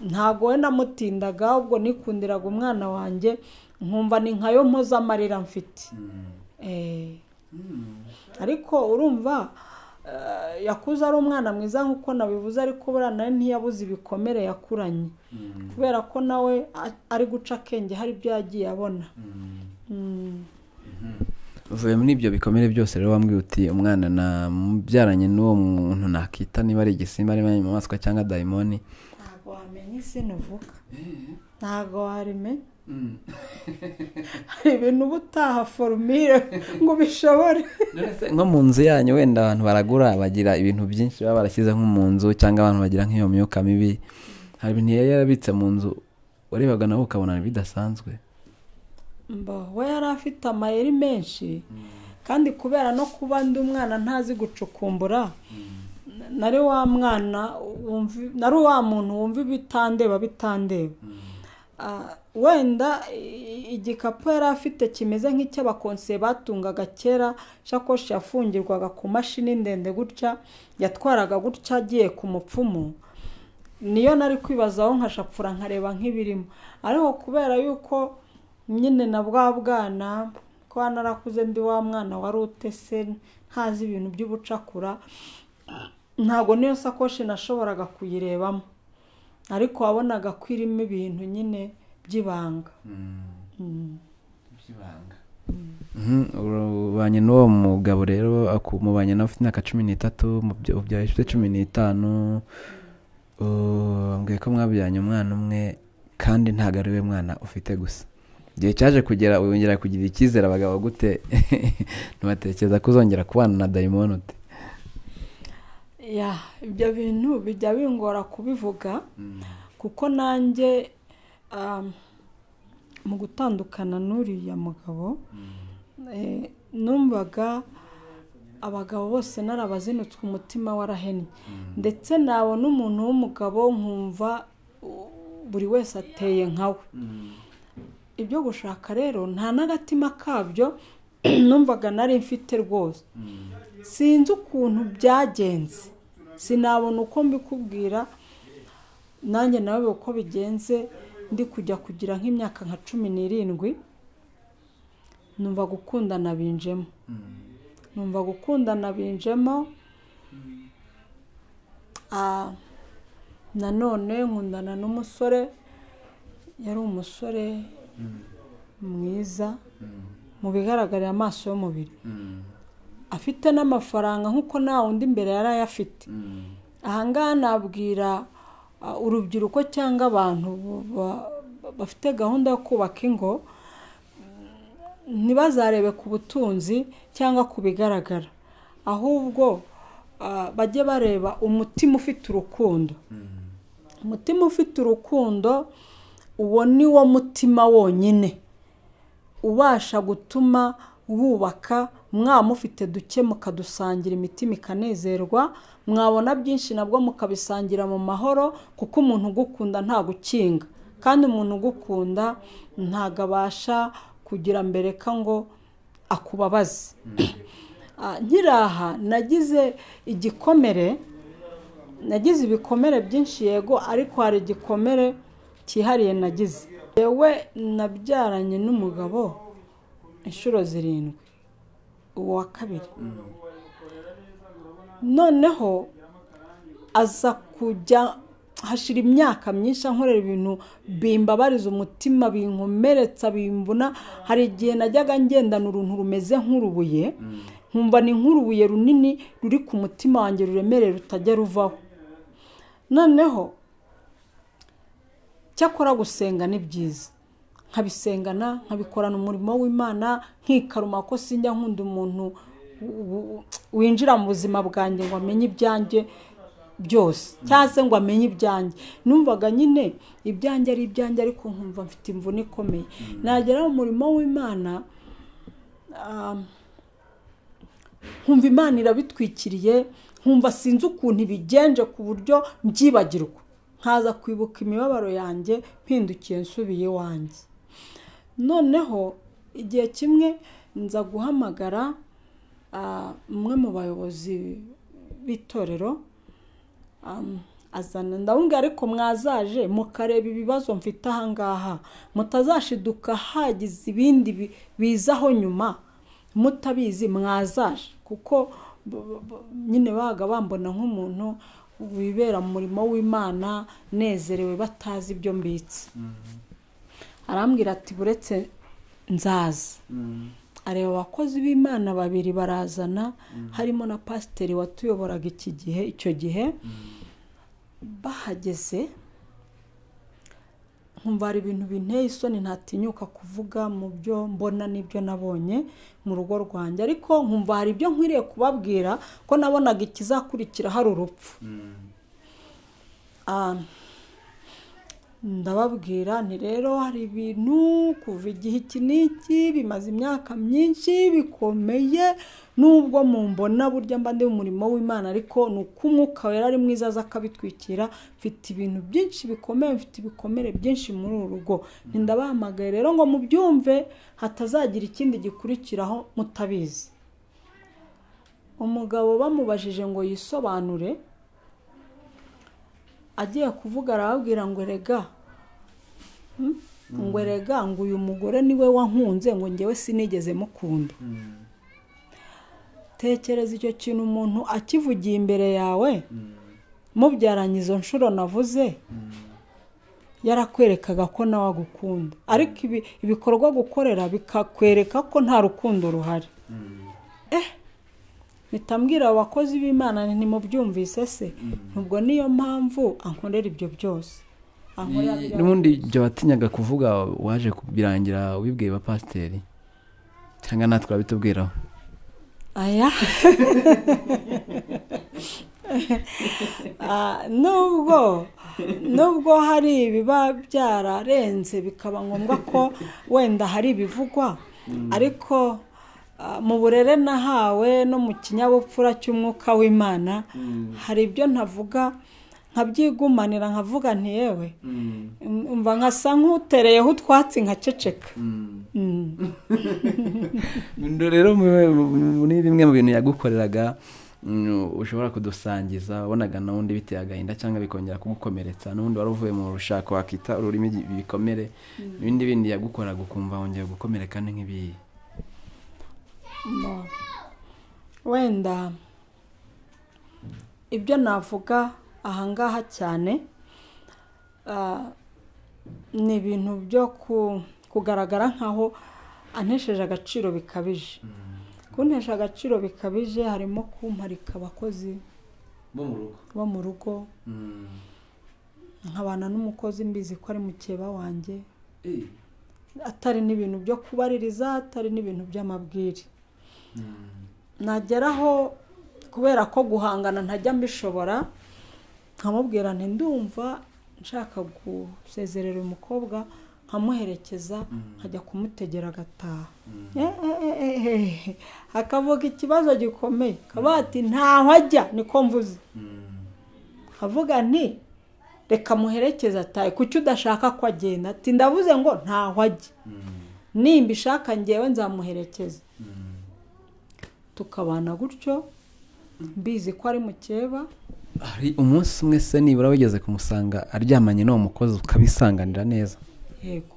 S1: ntago we namutindaga, ahubwo nikundiraga umwana wanjye, nkumva ni nkayo mpoza amarira mfite. Ariko urumva yakuze ari umwana mwiza nk'uko nabivuze, ariko buriya nawe ntiyabuze ibikomere yakuranye, kubera ko nawe ari guca akenge, hari ibyo yagiye abona.
S2: Uvuye muri ibyo bikomere byose rero wambwiye uti umwana namubyaranye n'uwo muntu nakita niba ari igisimba, niba ari inyamaswa cyangwa dayimoni.
S1: Ntago wamenya isi nuvuga, ntago warimenya. Hari ibintu ubutaha formire ngo bishobore.
S2: Nko mu nzu yanyu wenda abantu baragura bagira ibintu byinshi baba barashyize nko mu nzu, cyangwa abantu bagira nk'iyo myuka mibi, hari ibintu yarabitse mu nzu warebaga nawe ukabona bidasanzwe?
S1: We yari afite amayeri menshi, kandi kubera no kuba ndi umwana ntazi gucukumbura, nari wa mwana nari wa muntu wumva bitandeba. Wenda igikapu yari afite kimeze nk'icy'abakonseye batungaga kera, shakoshi yafungirwaga ku mashini ndende gutya, yatwaraga gutya agiye ku mupfumu, niyo nari kwibazaho nkashapfura nkareba nk'ibirimo. Ariko kubera yuko nyine na bwa bwana ko narakuze ndi wa mwana wari utese ntazi ibintu by'ubucakura, ntago niyo sakoshi nashoboraga kuyirebamo, ariko wabonaga ko irimo ibintu nyine by'ibanga.
S2: Ubanye n'uwo mugabo rero, mubanye nawe ufite imyaka 13, ubyaye ufite 15, mbwiye ko mwabyanye umwana umwe, kandi ntago ari we mwana ufite gusa. Igihe cyaje kugera wongera kugira icyizere abagabo gute? Ntibatekereza ko uzongera kubana na dayimoni ute?
S1: Ibyo bintu bijya bingora kubivuga, kuko nanjye mu gutandukana n'uriya mugabo numvaga abagabo bose narabazinutswe umutima warahennye ndetse nabona umuntu w'umugabo nkumva buri wese ateye nkawe ibyo gushaka rero nta n'agatima kabyo numvaga nari mfite rwose sinzi ukuntu byagenze sinabona uko mbikubwira nanjye nawe uko bigenze ndi kujya kugira nk'imyaka nka 17 numva gukundana binjemo nanone nkundana n'umusore yari umusore mwiza mu bigaragarira amaso y'umubiri afite n'amafaranga nk'uko nta wundi imbere yari ayafite ahangaha nabwira urubyiruko cyangwa abantu bafite gahunda yo kubaka ingo ntibazarebe ku butunzi cyangwa ku bigaragara ahubwo bajye bareba umutima ufite urukundo umutima ufite urukundo uwo ni wo mutima wonyine ubasha gutuma wubaka mwamufite duke mukadusangira imitima ikanezerwa mwabona byinshi nabwo mukabisangira mu mahoro kuko umuntu ugukunda nta gukinga kandi umuntu ugukunda ntago abasha kugira mbere ka ngo akubabaze nkiraha nagize ibikomere byinshi yego ariko hari igikomere cyihariye nagize yewe nabyaranye n'umugabo inshuro 7 uwo wa kabiri noneho aza kujya hashira imyaka myinshi ankorera ibintu bimbabariza umutima binkomeretsa bimbuna hari igihe najyaga ngendana uruntu rumeze nk'urubuye nkumva ni nk'urubuye runini ruri ku mutima wanjye ruremereye rutajya ruvaho noneho cyakora gusenga ni byiza nkabisengana nkabikorana umurimo w'Imana nkikaruma ko sinjya nkunda umuntu winjira mu buzima bwanjye ngo amenye ibyanjye byose cyase ngo amenye ibyanjye numvaga nyine ibyanjye ari ibyanjye ariko nkumva mfite imvune ikomeye nagera mu murimo w'Imana nkumva Imana irabitwikiriye nkumva sinzi ukuntu ibigenje ku buryo mbyibagirwa nkaza kwibuka imibabaro yanjye mpindukiye nsubiye wanjye noneho igihe kimwe nza guhamagara umwe mu bayobozi b'itorero azana ndabunga ariko mwazaje mukareba ibibazo mfite ahangaha mutazashiduka hagize ibindi bizaho nyuma mutabizi mwazaje kuko nyine baga bambona nk'umuntu wibera mu murimo w'Imana nezerewe batazi ibyo mbitse arambwira ati buretse nzaza areba abakozi b'Imana babiri barazana harimo na pasiteri watuyoboraga icyo gihe bahageze nkumva ari ibintu binteye isoni ntatinyuka kuvuga mu byo mbona n'ibyo nabonye mu rugo rwanjye ariko nkumva hari ibyo nkwiriye kubabwira ko nabonaga ikizakurikira hari urupfu ndababwira ni rero hari ibintu kuva igihe iki n'iki bimaze imyaka myinshi bikomeye nubwo mumbona burya mba ndi mu murimo w'Imana ariko nuko umwuka wera ari mwiza aza akabitwikira mfite ibintu byinshi bikomeye mfite ibikomere byinshi muri uru rugo ndabahamagaye rero ngo mubyumve hatazagira ikindi gikurikiraho mutabizi umugabo bamubajije ngo yisobanure agiye kuvuga arababwira ngo rega ngo uyu mugore niwe wankunze ngo ngewe sinigeze mukunda tekereza icyo kintu umuntu akivugiye imbere yawe mubyaranye izo nshuro navuze yarakwerekaga ko nawe agukunda ariko ibikorwa gukorera bikakwereka ko nta rukundo ruhari mitambwira abakozi b'Imana ntimubyumvise se nubwo niyo mpamvu ankondera ibyo byose
S2: n'ubundi ibyo watinyaga kuvuga waje kubirangira wibwiye ba pasiteri cyangwa natwe abitubwiraho
S1: aya nubwo nubwo hari ibiba byararenze bikaba ngombwa ko wenda hari ibivugwa ariko mu burere nahawe no mu kinyabupfura cy'umwuka w'Imana hari ibyo ntavuga nkabyigumanira nkavuga nti yewe umva nkasa nk'utereyeho utwatsi nkaceceka.
S2: Rero muri bimwe mu bintu yagukoreraga ushobora kudusangiza wabonaga n'undi biteye agahinda cyangwa bikongera kugukomeretsa n'undi wari uvuye mu rushako wakita ururimi bikomere ibindi bindi yagukoraga ukumva wongeye gukomereka nk'ibi?
S1: Wenda ibyo navuga ahangaha cyane ni ibintu byo kugaragara nkaho antesheje agaciro bikabije. Kuntesha agaciro bikabije harimo kumparika abakozi bo mu rugo nkabana n'umukozi mbizi ko ari mukeba wanjye atari n'ibintu byo kubaririza atari n'ibintu by'amabwire. Nageraho kubera ko guhangana ntajya mbishobora nkamubwira nti ndumva nshaka gusezerera umukobwa nkamuherekeza nkajya kumutegera agataha. Akavuga ikibazo gikomeye kaba ati ntaho ajya niko mvuze. Avuga nti reka muherekeza atahe kuki udashaka ko agenda? Ati ndavuze ngo ntaho ajya nimba ishaka ngewe nzamuherekeza. Tukabana gutyo mbizi ko ari mukeba.
S2: Hari umunsi umwe se nibura wigeze kumusanga aryamanye n'uwo mukozi ukabisanganira neza?
S1: Yego.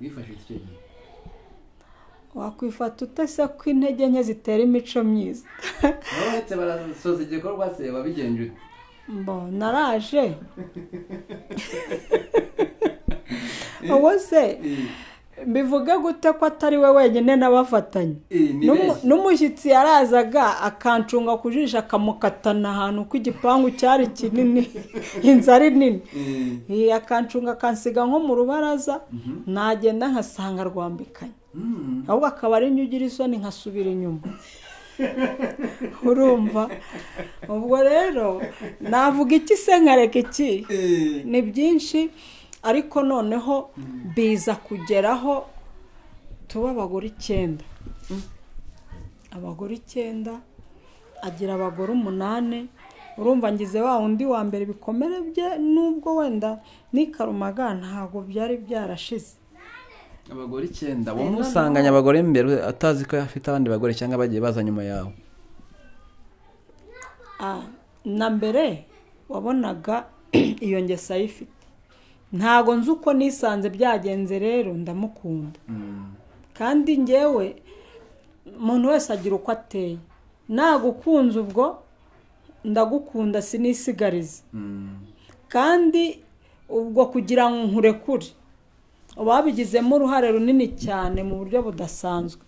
S2: Wifashe iki gihe?
S1: Wakwifata utese ko intege nke zitera imico myiza.
S2: Uretse barasoza igikorwa se wabigenje ute?
S1: Naraje. Uwo se mbivuge gute ko atari we wenyine n'abafatanye? N'umushyitsi yarazaga akancunga kujisha akamukatana ahantu ku igipangu cyari kinini inzu ari nini. Akancunga akansiga nko mu rubaraza nagenda nkasanga rwambikanye ahubwo akaba ari nyugira isoni nkasubira inyuma. Urumva? Ubwo rero navuga iki se nkareka iki? Ni byinshi ariko noneho biza kugeraho tuba abagore 9. Abagore 9 agira abagore 8. Urumva ngize wa undi wa mbere bikomere bye nubwo wenda nikarumaga ntago byari byarashize.
S2: Abagore 9 wamusanganya abagore mbere atazi ko afite abandi bagore cyangwa bagiye baza nyuma yawe?
S1: Na mbere wabonaga iyo ngesa ayifite. Ntago nzi uko nisanze byagenze rero ndamukunda. Kandi ngewe umuntu wese agira uko ateye. Nagukunze ubwo ndagukunda sinisigariza. Kandi ubwo kugira ngo nkurekure babigizemo uruhare runini cyane mu buryo budasanzwe.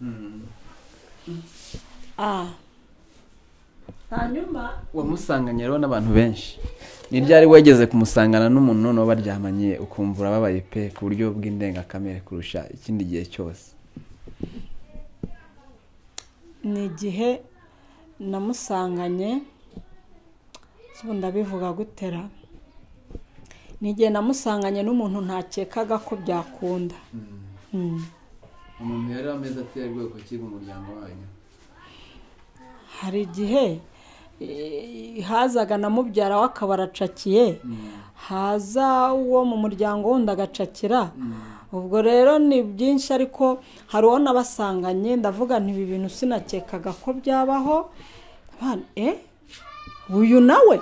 S1: Hanyuma
S2: wamusanganye rero n'abantu benshi. Ni ryari wegeze kumusangana n'umuntu none baryamanye ukumva urababaye pe ku buryo bw'indengakamere kurusha ikindi gihe cyose?
S1: Ni igihe namusanganye ndabivuga gutera. Ni igihe namusanganye n'umuntu ntakekaga ko byakunda.
S2: Umuntu yari ameze ateye rwego ki mu muryango wanyu?
S1: Hari igihe hazaga na mubyara w'akabaracakiye haza uwo mu muryango wundi agacakira. Ubwo rero ni byinshi ariko hari uwo nabasanganye ndavuga nti ibi bintu sinakekaga ko byabaho. Uyu nawe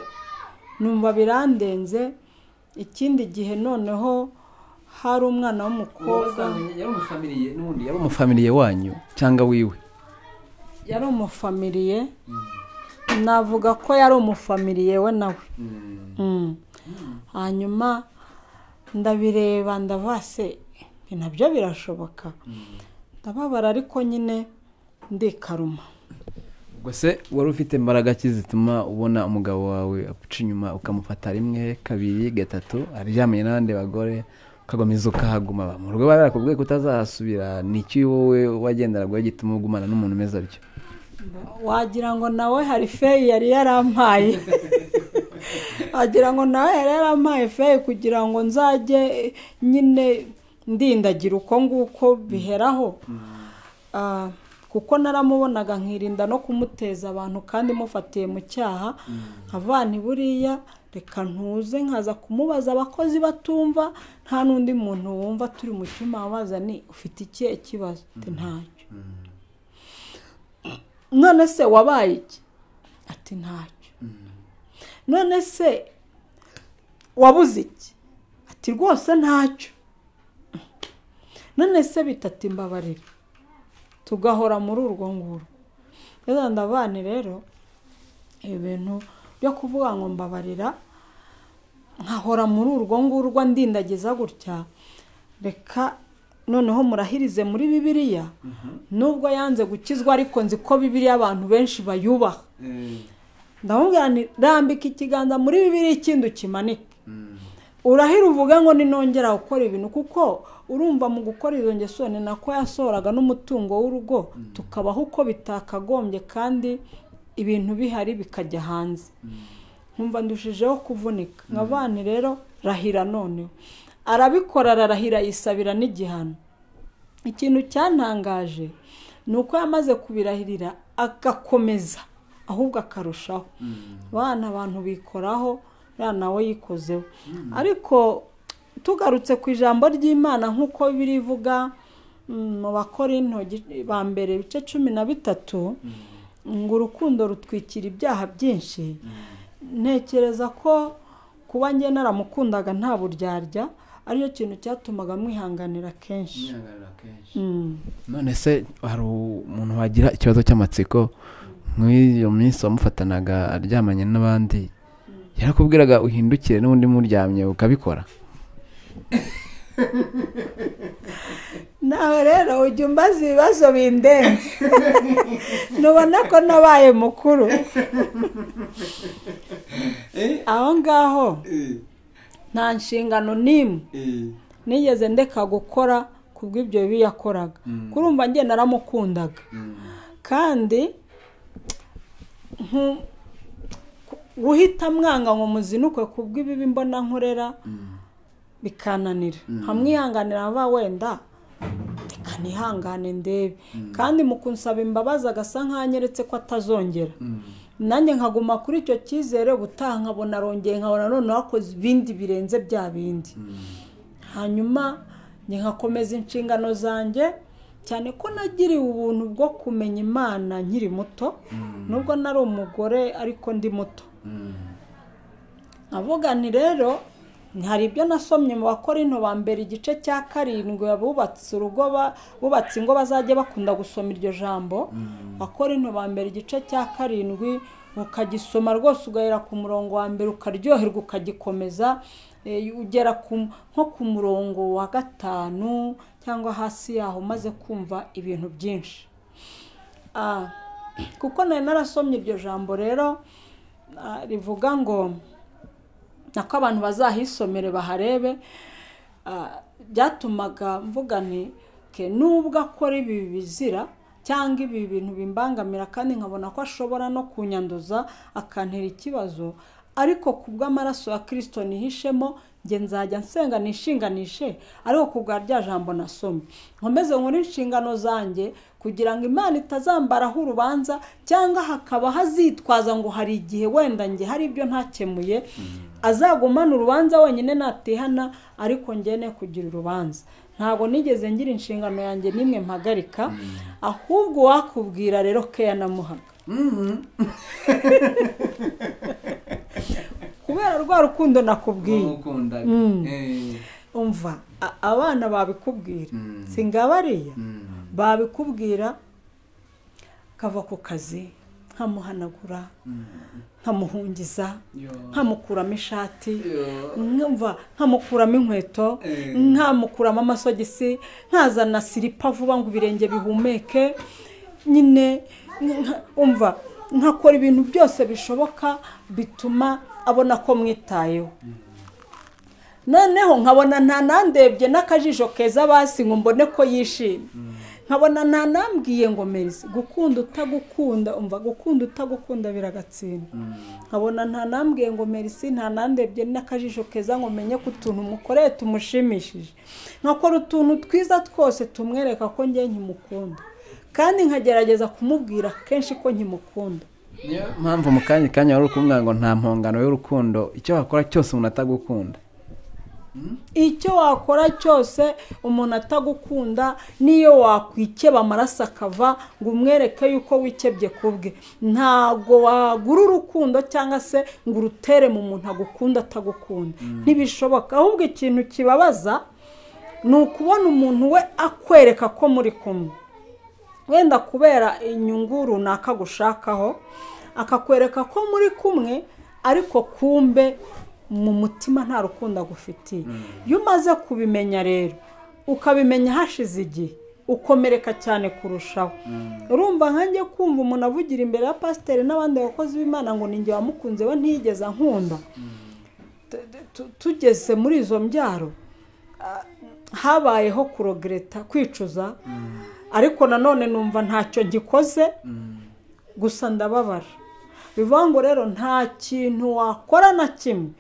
S1: numva birandenze. Ikindi gihe noneho hari umwana w'umukobwa
S2: yari umufamiliye wanyu cyangwa wiwe?
S1: Yari umufamiliye. Navuga ko yari umufamiliye we nawe. Hanyuma ndabireba ndavase nabyo birashoboka. Ndababara ariko nyine ndikaruma.
S2: Ubwo se wari ufite imbaraga ki zituma ubona umugabo wawe aguca inyuma ukamufata rimwe kabiri gatatu aryamanye n'abandi bagore ukagomeza ukahaguma mu rugo barakubwiye ko utazasubira? Ni iki wowe wagenderaga gituma ugumana n'umuntu umeze atyo?
S1: Wagira ngo nawe hari feyi yari yarampaye. agira ngo nawe rero amaye feye kugira ngo nzajye nyine ndindagira uko nguko biheraho. Kuko naramubonaga nkirinda no kumuteza abantu kandi mufatiye mu cyaha, avana buriya reka ntuze nkaza kumubaza abakozi batumva, nta n'undi muntu wumva turi mu cyuma abaza ni ufite ikihe kibazo, ati ntacyo. None se wabaye iki? Ati ntacyo. None se wabuze iki? Ati rwose ntacyo. None se bitatu imbabarira, tugahora muri urwo nguru. Rero ndabane rero ibintu byo kuvuga ngo mbabarira nkahora muri urwo nguru rwa ndindageza gutya, reka noneho murahirize muri Bibiliya. Nubwo yanze gukizwa ariko nzi ko Bibiliya abantu benshi bayubaha. Ndamubwira nti rambika ikiganza muri Bibiliya ikindi ukimanike. Urahira uvuga ngo ninongera gukora ibintu, kuko urumva mu gukora izo ngeso ni nako yasohoraga n'umutungo w'urugo, tukabaho uko bitakagombye kandi ibintu bihari bikajya hanze. Nkumva ndushijeho kuvunika. Nk'abana rero rahira noneho arabikora, ararahira yisabira n'igihano. Ikintu cyantangaje ni uko yamaze kubirahirira agakomeza ahubwo akarushaho. Bana abantu bikoraho nawe yikozeho. Ariko tugarutse ku ijambo ry'Imana nk'uko birivuga mu Bakorinto ba mbere ibice 13 ngo urukundo rutwikira ibyaha byinshi. Ntekereza ko kuba njye naramukundaga nta buryarya ariyo kintu cyatumaga mwihanganira kenshi.
S2: None se hari umuntu wagira ikibazo cy'amatsiko nk'iyo minsi wamufatanaga aryamanye n'abandi, yarakubwiraga uhindukire n'undi muryamye ukabikora?
S1: Nawe rero ujya umbaza ibibazo bindenze. Nubona ko nabaye mukuru aho ngaho nta nshingano n'imwe nigeze ndeka gukora kubw'ibyo bibi yakoraga. Kurumva njye naramukundaga kandi guhita mwanga ngo muzinukwe kubw'ibibi mbona nkorera bikananira. Hamwihanganira aba wenda kanihangane ndebe, kandi mu kunsaba imbabazi agasa nkanyeretse ko atazongera. Nanjye nkaguma kuri icyo cyizere, butaha nkabona arongeye, nkabona none wakoze ibindi birenze bya bindi. Hanyuma njye nkakomeza inshingano zanjye, cyane ko nagiriwe ubuntu bwo kumenya Imana nkiri muto, nubwo nari umugore ariko ndi muto. Avuga nti rero hari ibyo nasomye mu Bakorinto ba mbere igice cya 7 abubatse urugo bubatse ingo bazajye bakunda gusoma iryo jambo. Bakorinto ba mbere igice cya 7 ukagisoma rwose ugahera ku murongo wa mbere ukaryoherwa ukagikomeza ugera nko ku murongo wa 5 cyangwa hasi yaho maze kumva ibintu byinshi. Kuko nari narasomye iryo jambo rero rivuga ngo nako abantu bazahisomere baharebe, byatumaga mvuga nti nubwo akora ibi bizira cyangwa ibi bintu bimbangamira kandi nkabona ko ashobora no kunyanduza akantera ikibazo, ariko kubw'amaraso ya Kristo nihishemo nge nzajya nsenga nishinganishe, ariko kubwa rya jambo nasomye nkomeze nkore inshingano zanjye kugira ngo Imana itazambaraho urubanza, cyangwa hakaba hazitwaza ngo hari igihe wenda nge hari ibyo ntakemuye azagumana urubanza wenyine natihana, ariko ngene kugira urubanza. Ntabwo nigeze ngira inshingano yanjye nimwe mpagarika, ahubwo wakubwira rero ke yanamuhaga. Kubera rwa rukundo nakubwiye. Umva abana babikubwira singabariya babikubwira, kava ku kazi nkamuhanagura, nkamuhungiza, nkamukuramo ishati, nkamukuramo inkweto, nkamukuramo amasogisi, nkazana silipa vuba ngo ibirenge bihumeke. Nyine umva nkakora ibintu byose bishoboka bituma abona ko mwitayeho. Noneho nkabona nta nandebye n'akajisho keza basi ngo mbone ko yishimye. nkabona nta nambwiye ngo Merisi gukunda utagukunda umva gukunda utagukunda biragatsinda nkabona nta nambwiye ngo Merisi nta nandebye n'akajisho keza ngo menye ko utuntu mukoreye tumushimishije nkakora utuntu twiza twose tumwereka ko njye nkimukunda kandi nkagerageza kumubwira kenshi ko nkimukunda
S2: niyo mpamvu mu kanya wari kumubwira ngo nta mpongano y'urukundo icyo wakora cyose umuntu atagukunda
S1: icyo wakora cyose umuntu atagukunda niyo wakwikeba amaraso akava ngo umwereke yuko wikebye kubwe ntago wagura urukundo cyangwa se ngo urutere mu muntu agukunda atagukunda ntibishoboka ahubwo ikintu kibabaza ni ukubona umuntu we akwereka ko muri kumwe wenda kubera inyungu runaka gushakaho akakwereka ko muri kumwe ariko kumbe mu mutima nta rukundo agufitiye iyo umaze kubimenya rero ukabimenya hashize igihe ukomereka cyane kurushaho urumva nkanjye kumva umuntu avugira imbere ya pasiteri n'abandi bakozi b'Imana ngo ninjye wamukunze we ntiyigeze ankunda tugeze muri izo mbyaro habayeho kurogereta kwicuza ariko nanone numva ntacyo ngikoze gusa ndababara bivuga ngo rero nta kintu wakora na kimwe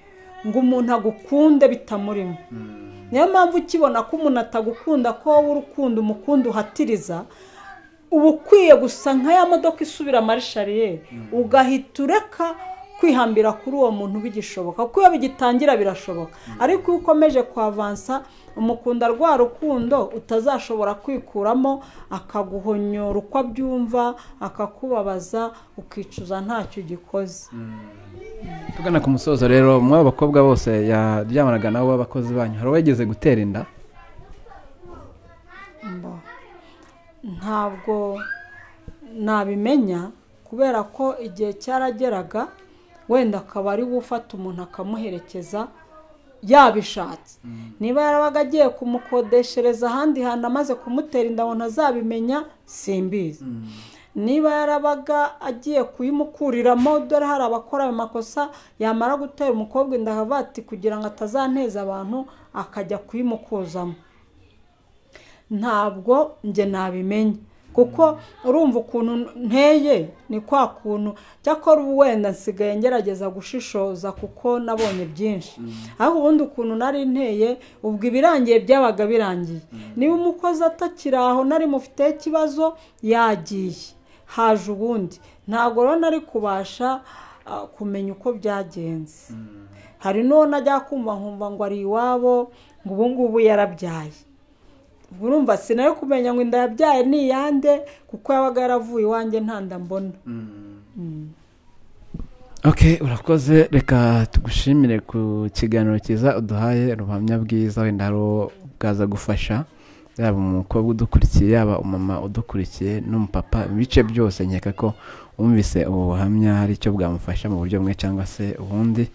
S1: ngo umuntu agukunde bitamurimo niyo mpamvu ukibona ko umuntu atagukunda ko wowe urukundo umukunda uhatiriza uba ukwiye gusa nka ya modoka isubira marishariyeri ugahita ureka kwihambira kuri uwo muntu bigishoboka kuko iyo bigitangira birashoboka ariko iyo ukomeje kwavansa umukunda rwa rukundo utazashobora kwikuramo akaguhonyora uko abyumva akakubabaza ukicuza ntacyo gikoze
S2: tugana ku musozo rero mwa abakobwa bose yaryamanaga nabo b'abakozi banyu hari wegeze gutera inda
S1: ntabwo nabimenya kubera ko igihe cyarageraga wenda akaba ari ufata umuntu akamuherekeza yabishatse niba yarabaga agiye kumukodeshereza ahandi hantu amaze kumutera inda ntazabimenya simbizi niba yarabaga agiye kuyimukuriramo dore hari abakora ayo makosa yamara gutera umukobwa inda havati kugira ngo atazanteza abantu akajya kuyimukuzamo ntabwo njye nabimenya kuko urumva ukuntu nteye ni kwa kuntu cyakora ubu wenda nsigaye ngerageza gushishoza kuko nabonye byinshi aho ubundi ukuntu nari nteye ubwo ibirangiye byabaga birangiye niba umukozi atakiri aho nari mufiteho ikibazo yagiye haje ubundi ntabwo rero nari kubasha kumenya uko byagenze hari n'uwo najya kumva nkumva ngo ari iwabo ngo ubu ngubu yarabyaye urumva sinayo kumenya ngo inda yabyaye ni iyande kuko yabaga yaravuye iwanjye ntanda mbona
S2: urakoze reka tugushimire ku kiganiro cyiza uduhaye ubuhamya bwiza wenda haro bwaza gufasha yaba umukobwa udukurikiye yaba umama udukurikiye n'umupapa ibice byose nkeka ko wumvise ubu buhamya hari icyo bwamufasha mu buryo bumwe cyangwa se ubundi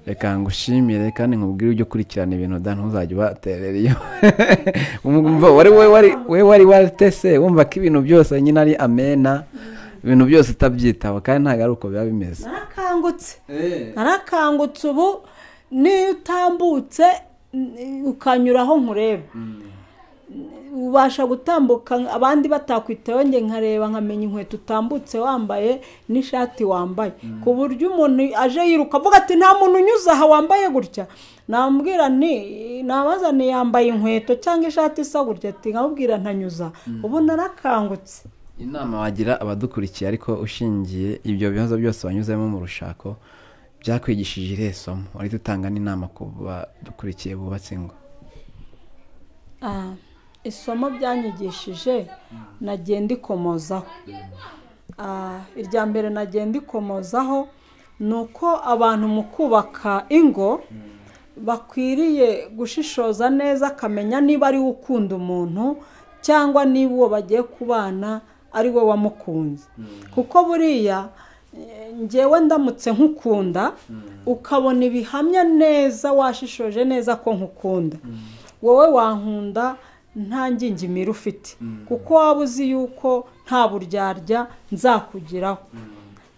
S2: reka ngushimire kandi nkubwire ujye ukurikirana ibintu ntuzajye ubaterera iyo wari watese wumva ko ibintu byose nyine ari amena ibintu byose utabyitaba kandi ntabwo ari uko biba bimeze
S1: narakangutse ubu niyo utambutse ukanyuraho nkureba ubasha gutambuka abandi batakwitaho nge nkareba nkamenya inkweto utambutse wambaye n'ishati wambaye ku buryo umuntu aje yiruka avuga ati nta muntu unyuze aha wambaye gutya nambwira nabaza yambaye inkweto cyangwa ishati isa gutya ati nkabwira ntanyuza ubu narakangutse
S2: inama wagira abadukurikiye ariko ushingiye ibyo bibazo byose wanyuzemo mu rushako byakwigishije irihe somo wari dutanga n'inama ku badukurikiye bubatse ingo
S1: isomo byanyigishije nagenda ikomozaho irya mbere nagenda ikomozaho ni uko abantu mu kubaka ingo bakwiriye gushishoza neza akamenya niba ari we ukunda umuntu cyangwa niba uwo bagiye kubana ari we wamukunze kuko buriya njyewe ndamutse nkukunda ukabona ibihamya neza washishoje neza ko nkukunda wowe wankunda nta ngingimira ufite kuko waba uzi yuko nta buryarya nzakugiraho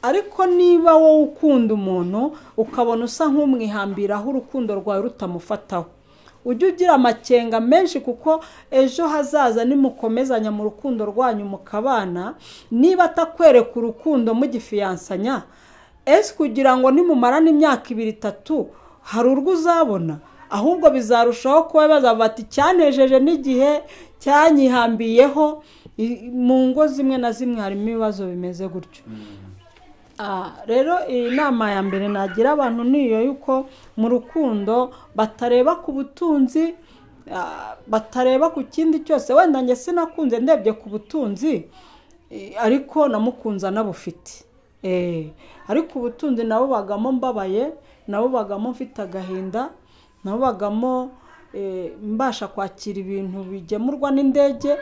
S1: ariko niba wowe ukunda umuntu ukabona usa nk'umwihambiraho urukundo rwawe rutamufataho ujye ugira amakenga menshi, kuko ejo hazaza nimukomezanya mu rukundo rwanyu mukabana, niba atakwereka urukundo mugifiyansanya, ese kugira ngo nimumarane imyaka 2-3 hari urwo uzabona? Ahubwo bizarushaho kuba bazavati cyanejeje n'igihe cyanyihambiyeho. Mu ngo zimwe na zimwe harimo ibibazo bimeze gutyo. Rero inama ya mbere nagira abantu niyo yuko mu rukundo batareba ku butunzi, batareba ku kindi cyose. Wenda njye sinakunze ndebye ku butunzi, ariko namukunza nabufite. Ariko ubutunzi nabo bagamo mbabaye, nabo bagamo mfite agahinda, nabo bagamo mbasha kwakira ibintu bigemurwa n'indege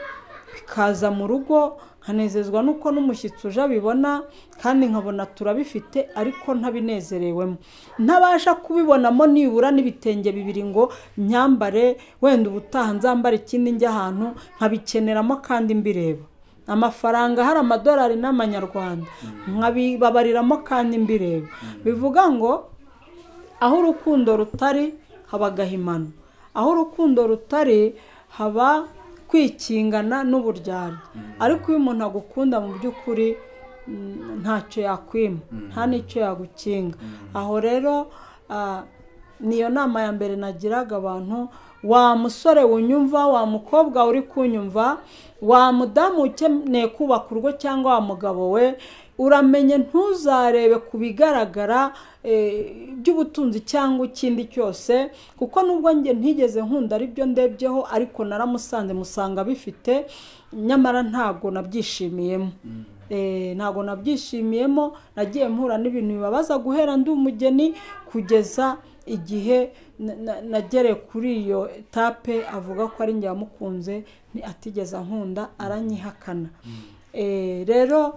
S1: bikaza mu rugo, nkanezezwa nuko n'umushyitsi uje abibona, kandi nkabona turabifite ariko ntabinezerewemo, ntabasha kubibonamo nibura n'ibitenge 2 ngo nyambare, wenda ubutaha nzambara ikindi njya ahantu nkabikeneramo kandi mbireba. Amafaranga hari amadolari n'amanyarwanda nkabibabariramo kandi mbireba. Bivuga ngo aho urukundo rutari haba gahimano, aho urukundo rutari haba kwikingana n'uburyarya. Ariko iyo umuntu agukunda mu by'ukuri ntacyo yakwima, nta n'icyo yagukinga. Aho rero niyo nama ya mbere nagiraga abantu. Wa musore unyumva, wa mukobwa uri kunyumva, wa mudamu ukeneye kubaka urugo cyangwa wa mugabo we, uramenye ntuzarebe kubigaragara by'ubutunzi cyangwa ikindi cyose, kuko nubwo njye ntigeze nkunda ari byo ndebyeho, ariko naramusanze musanga bifite, nyamara ntago nabyishimiyemo. Ntago nabyishimiyemo, nagiye mpura n'ibintu bibabaza guhera ndi umugeni kugeza igihe nagere kuri iyo etape avuga ko ari njye wamukunze, atigeze ankunda, aranyihakana. Rero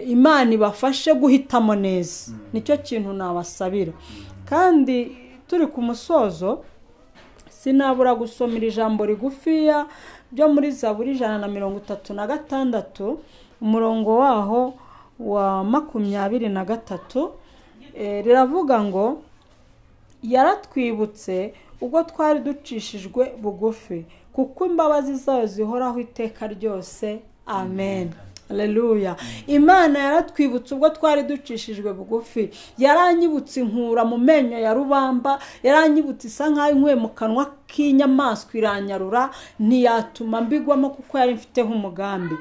S1: Imana ibafashe guhitamo neza, nicyo kintu nabasabira. Kandi turi ku musozo, sinabura gusomera ijambo rigufiya byo muri Zaburi 136 umurongo waho wa 23, riravuga ngo yaratwibutse ubwo twari ducishijwe bugufi, kuko imbabazi zayo zihoraho iteka ryose. Amen. Haleluya. Imana yaratwibutse ubwo twari ducishijwe bugufi, yaranyibutse inkura mu menyo ya rubamba, yaranyibutse isa nkaho inkwe mu kanwa k'inyamaswa iranyarura, ntiyatuma mbigwamo kuko yari mfiteho umugambi.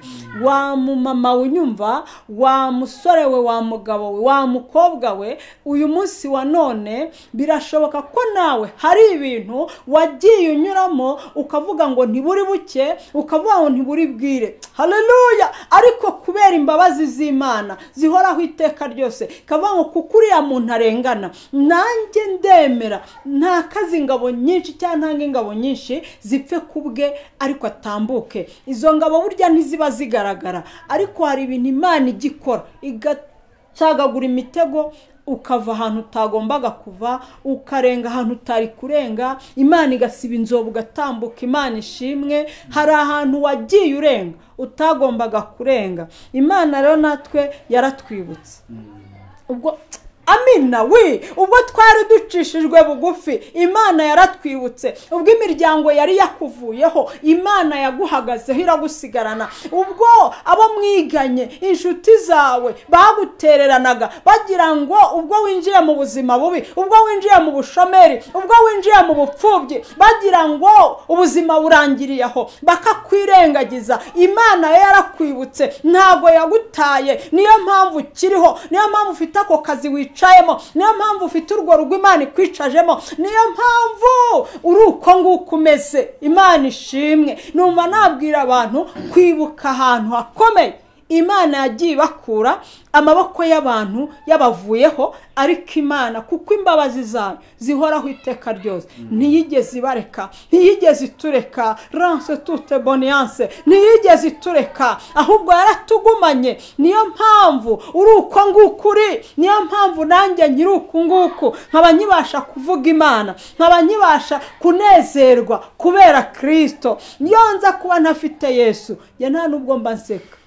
S1: Wa mumama unyumva, wa musore we, wa mugabo we, wa mukobwa we, uyu munsi wa none birashoboka ko nawe hari ibintu wagiye unyuramo ukavuga ngo ntiburi buke, ukavuga ngo ntiburi bwire. Haleluya. Ariko kubera imbabazi z'Imana zihoraho iteka ryose, kavuga ngo kuko uriya muntu arengana, nanjye ndemera nta kazi ingabo nyinshi cyangwa ingabo nyinshi zipfe kubwe ariko atambuke. Izo ngabo burya ntiziba zigaragara, ariko hari ibintu Imana igikora igacagagura imitego, ukava ahantu utagombaga kuva, ukarenga ahantu utari kurenga, Imana igasiba inzobo ugatambuka. Imana ishimwe. Hari ahantu wagiye urenga utagombaga kurenga. Imana rero natwe yaratwibutse ubwo Amina ubwo twari ducishijwe bugufi, Imana yaratwibutse. Ubwo imiryango yari yakuvuyeho, Imana yaguhagazeho iragusigarana. Ubwo abo mwiganye, inshuti zawe bagutereranaga bagira ngo ubwo winjiye mu buzima bubi, ubwo winjiye mu bushomeri, ubwo winjiye mu bupfubyi, bagira ngo ubuzima burangiriyeho, bakakwirengagiza. Imana yarakwibutse, ntago yagutaye. Niyo mpamvu kiriho, niyo mpamvu ufite ako kazi wicayemo, niyo mpamvu ufite urwo rugo Imana ikwicajemo, niyo mpamvu uri uko nguko umeze. Imana ishimwe. Numva nabwira abantu kwibuka ahantu hakomeye Imana yagiye bakura amaboko y'abantu yabavuyeho, ariko Imana kuko imbabazi zayo zihoraho iteka ryose, ntiyigeze ibareka, ntiyigeze itureka. Rance toute bonniance, ntiyigeze itureka, ahubwo yaratugumanye. Niyo mpamvu uri uko nguko uri, niyo mpamvu nanjye nkiri uko nguko, nkaba nkibasha kuvuga Imana, nkaba nkibasha kunezerwa kubera Kristo. Niyo nza kuba ntafite Yesu, ye nta nubwo mba nseka.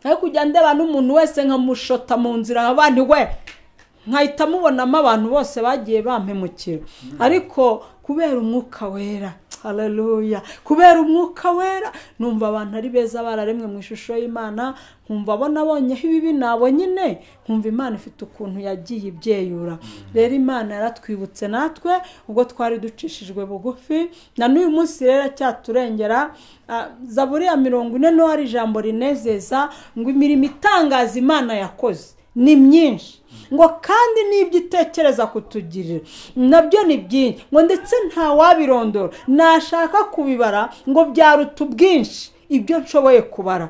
S1: Ariko kujya ndeba n'umuntu wese nkamushota mu nzira, abandi we nkahita mubonamo abantu bose bagiye bampemukira, ariko kubera umwuka wera, haleluya, kubera umwuka wera numva abantu ari beza bararemwe mu ishusho y'Imana, nkumva abonyeho ibibi nabo nyine, nkumva Imana ifite ukuntu yagiye ibyeyura. Rero Imana yaratwibutse natwe ubwo twari ducishijwe bugufi, na n'uyu munsi rero cyaturengera. Zaburi ya 40 no hari ijambo rinezeza ngo imirimo itangaza Imana yakoze ni myinshi, ngo kandi n'ibyo itekereza kutugirira nabyo ni byinshi, ngo ndetse nta wabirondora, nashaka kubibara ngo byaruta ubwinshi ibyo nshoboye kubara.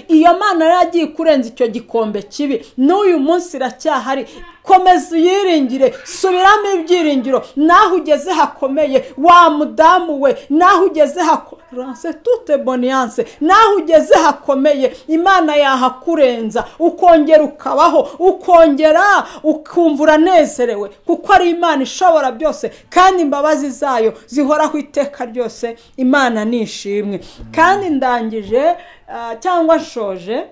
S1: Iyo Mana yagiye kurenza icyo gikombe kibi, n'uyu munsi iracyahari. Komeza uyiringire, subiramo ibyiringiro, naho ugeze hakomeye wa mudamu we, naho ugeze hakoranse toute bonniance, naho ugeze hakomeye Imana yahakurenza, ukongera ukabaho, ukongera ukumva uranezerewe, kuko ari Imana ishobora byose kandi imbabazi zayo zihoraho iteka ryose. Imana nishimwe. Kandi ndangije cyangwa nshoje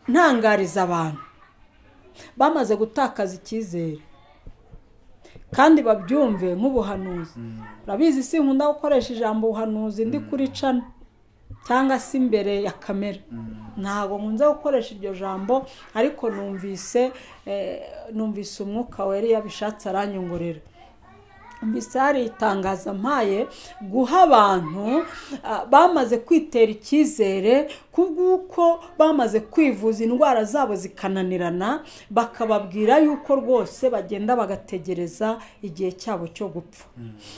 S1: ntangariza abantu bamaze gutakaza icyizere kandi babyumve nk'ubuhanuzi. Urabizi si nkunda gukoresha ijambo ubuhanuzi ndi kuri cana cyangwa se imbere ya kamera, ntabwo nkunze gukoresha iryo jambo, ariko numvise umwuka wera yabishatse aranyongorera. Mbisari itangaza mpaye guha abantu bamaze kwitera icyizere kubwuko bamaze kwivuza indwara zabo zikananirana, bakababwira yuko rwose bagenda bagategereza igihe cyabo cyo gupfa.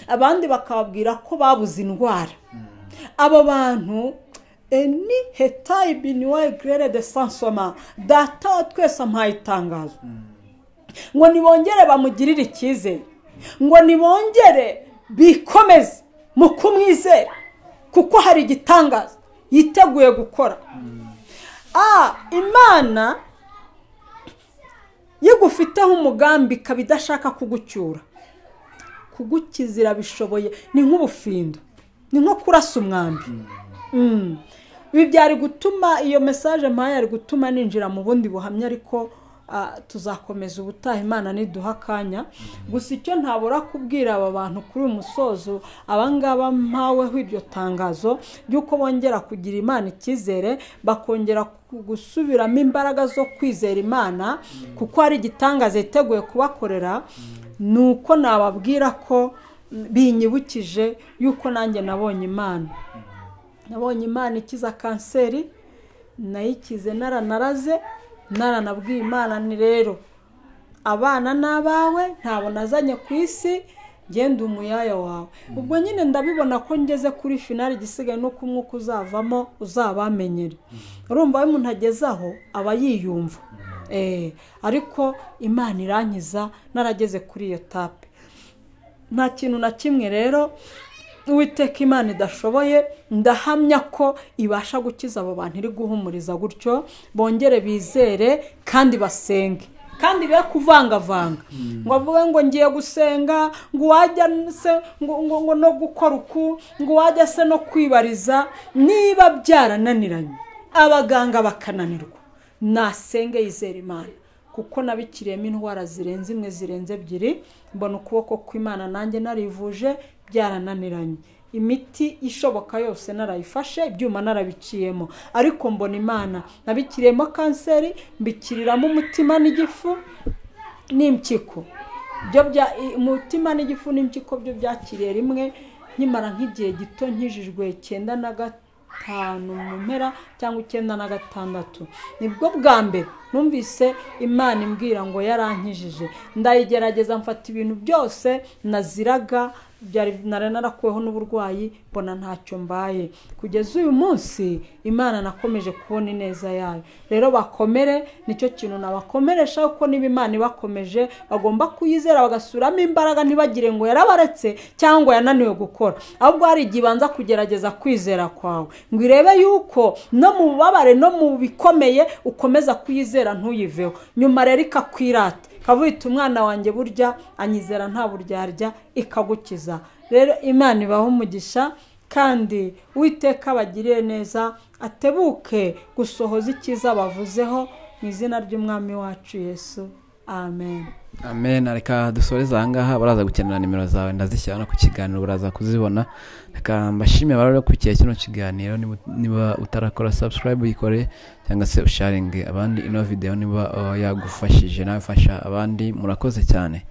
S1: Abandi bakababwira ko babuze indwara. Abo bantu ni hetaye biniwaye grere de sansoma data twese ampaye itangazo ngo nibongere bamugirire icyizere, ngo nibongere bikomeze mu kumwizera, kuko hari igitangaza yiteguye gukora. Imana yigufiteho umugambi kabidashaka kugucyura, kugukizira bishoboye. Ni nk'ubufindo, ni nko kurasa umwambi. Ibi byari gutuma iyo message mpaye ari gutuma ninjira mu bundi buhamya, ariko tuzakomeza ubutaha Imana niduha akanya. Gusa icyo ntabura kubwira aba bantu kuri umusozo, abangaba mpaweho iryo tangazo yuko bongera kugira Imana icyizere, bakongera gusubiramo imbaraga zo kwizera Imana, kuko ari igitangaza yiteguye kubakorera. Nuko nababwira ko binyibukije yuko nanjye nabonye Imana ikiza kanseri, nayikize naranaraze, naranabwiye Imana ni rero abana n'abawe ntabo nazanye ku isi, genda umuyaya wawe. Ubwo nyine ndabibona ko ngeze kuri finale, gisigaye no kumwuka uzavamo uzabamenyere. Urumva we umuntu agezaho aba yiyumva, ariko Imana irankiza narageze kuri iyo tape. Nta kintu na kimwe rero Uwiteka Imana idashoboye. Ndahamya ko ibasha gukiza abo bantu iri guhumuriza gutyo, bongere bizere kandi basenge, kandi be kuvangavanga ngo avuge ngo ngiye gusenga, ngo wajya se ngo no gukora uku, ngo wajya se no kwibariza. Niba byarananiranye abaganga bakananirwa, nasenge yizera Imana, kuko nabikiriyemo indwara zirenze imwe zirenze ebyiri. Mbona ukuboko kw'Imana nanjye narivuje byarananiranye, imiti ishoboka yose narayifashe, ibyuma narabiciyemo, ariko mbona Imana. Nabikiriyemo kanseri, mbikiriramo umutima n'igifu n'impyiko. Byo bya umutima n'igifu n'impyiko byo byakiriye rimwe, nkimara nk'igihe gito nkijijwe 95 mu mpera cyangwa 96. Nibwo bwa mbere numvise Imana imbwira ngo yarankijije. Ndayigerageza mfata ibintu byose naziraga, byari narakuweho n'uburwayi, mbona ntacyo mbaye. Kugeza uyu munsi Imana nakomeje kubona ineza yayo. Rero bakomere, nicyo kintu nabakomeresha, kuko niba Imana ibakomeje bagomba kuyizera, bagasuramo imbaraga, ntibagire ngo yarabaretse cyangwa yananiwe gukora. Ahubwo hari igihe ibanza kugerageza kwizera kwawe, ngo irebe yuko no mu bubabare no mu bikomeye ukomeza kuyizera ntuyiveho. Nyuma rero ikakwirata, kavuita umwana wanjye burya anyizera nta buryarya, ikagukiza. Rero Imana ibaho umugisha, kandi Uwiteka bagiriye neza, atebuke gusohoza icyiza bavuzeho mu izina ry'umwami wacu Yesu, amen.
S2: Amen. Reka dusoreze ahangaha, baraza gukenera nimero zawe ndazishyira no ku kiganiro baraza kuzibona. Reka mbashimire barore ku kino kiganiro, niba utarakora subscribe uyikore cyangwa se usharinge abandi ino video niba yagufashije nawe fasha abandi. Murakoze cyane.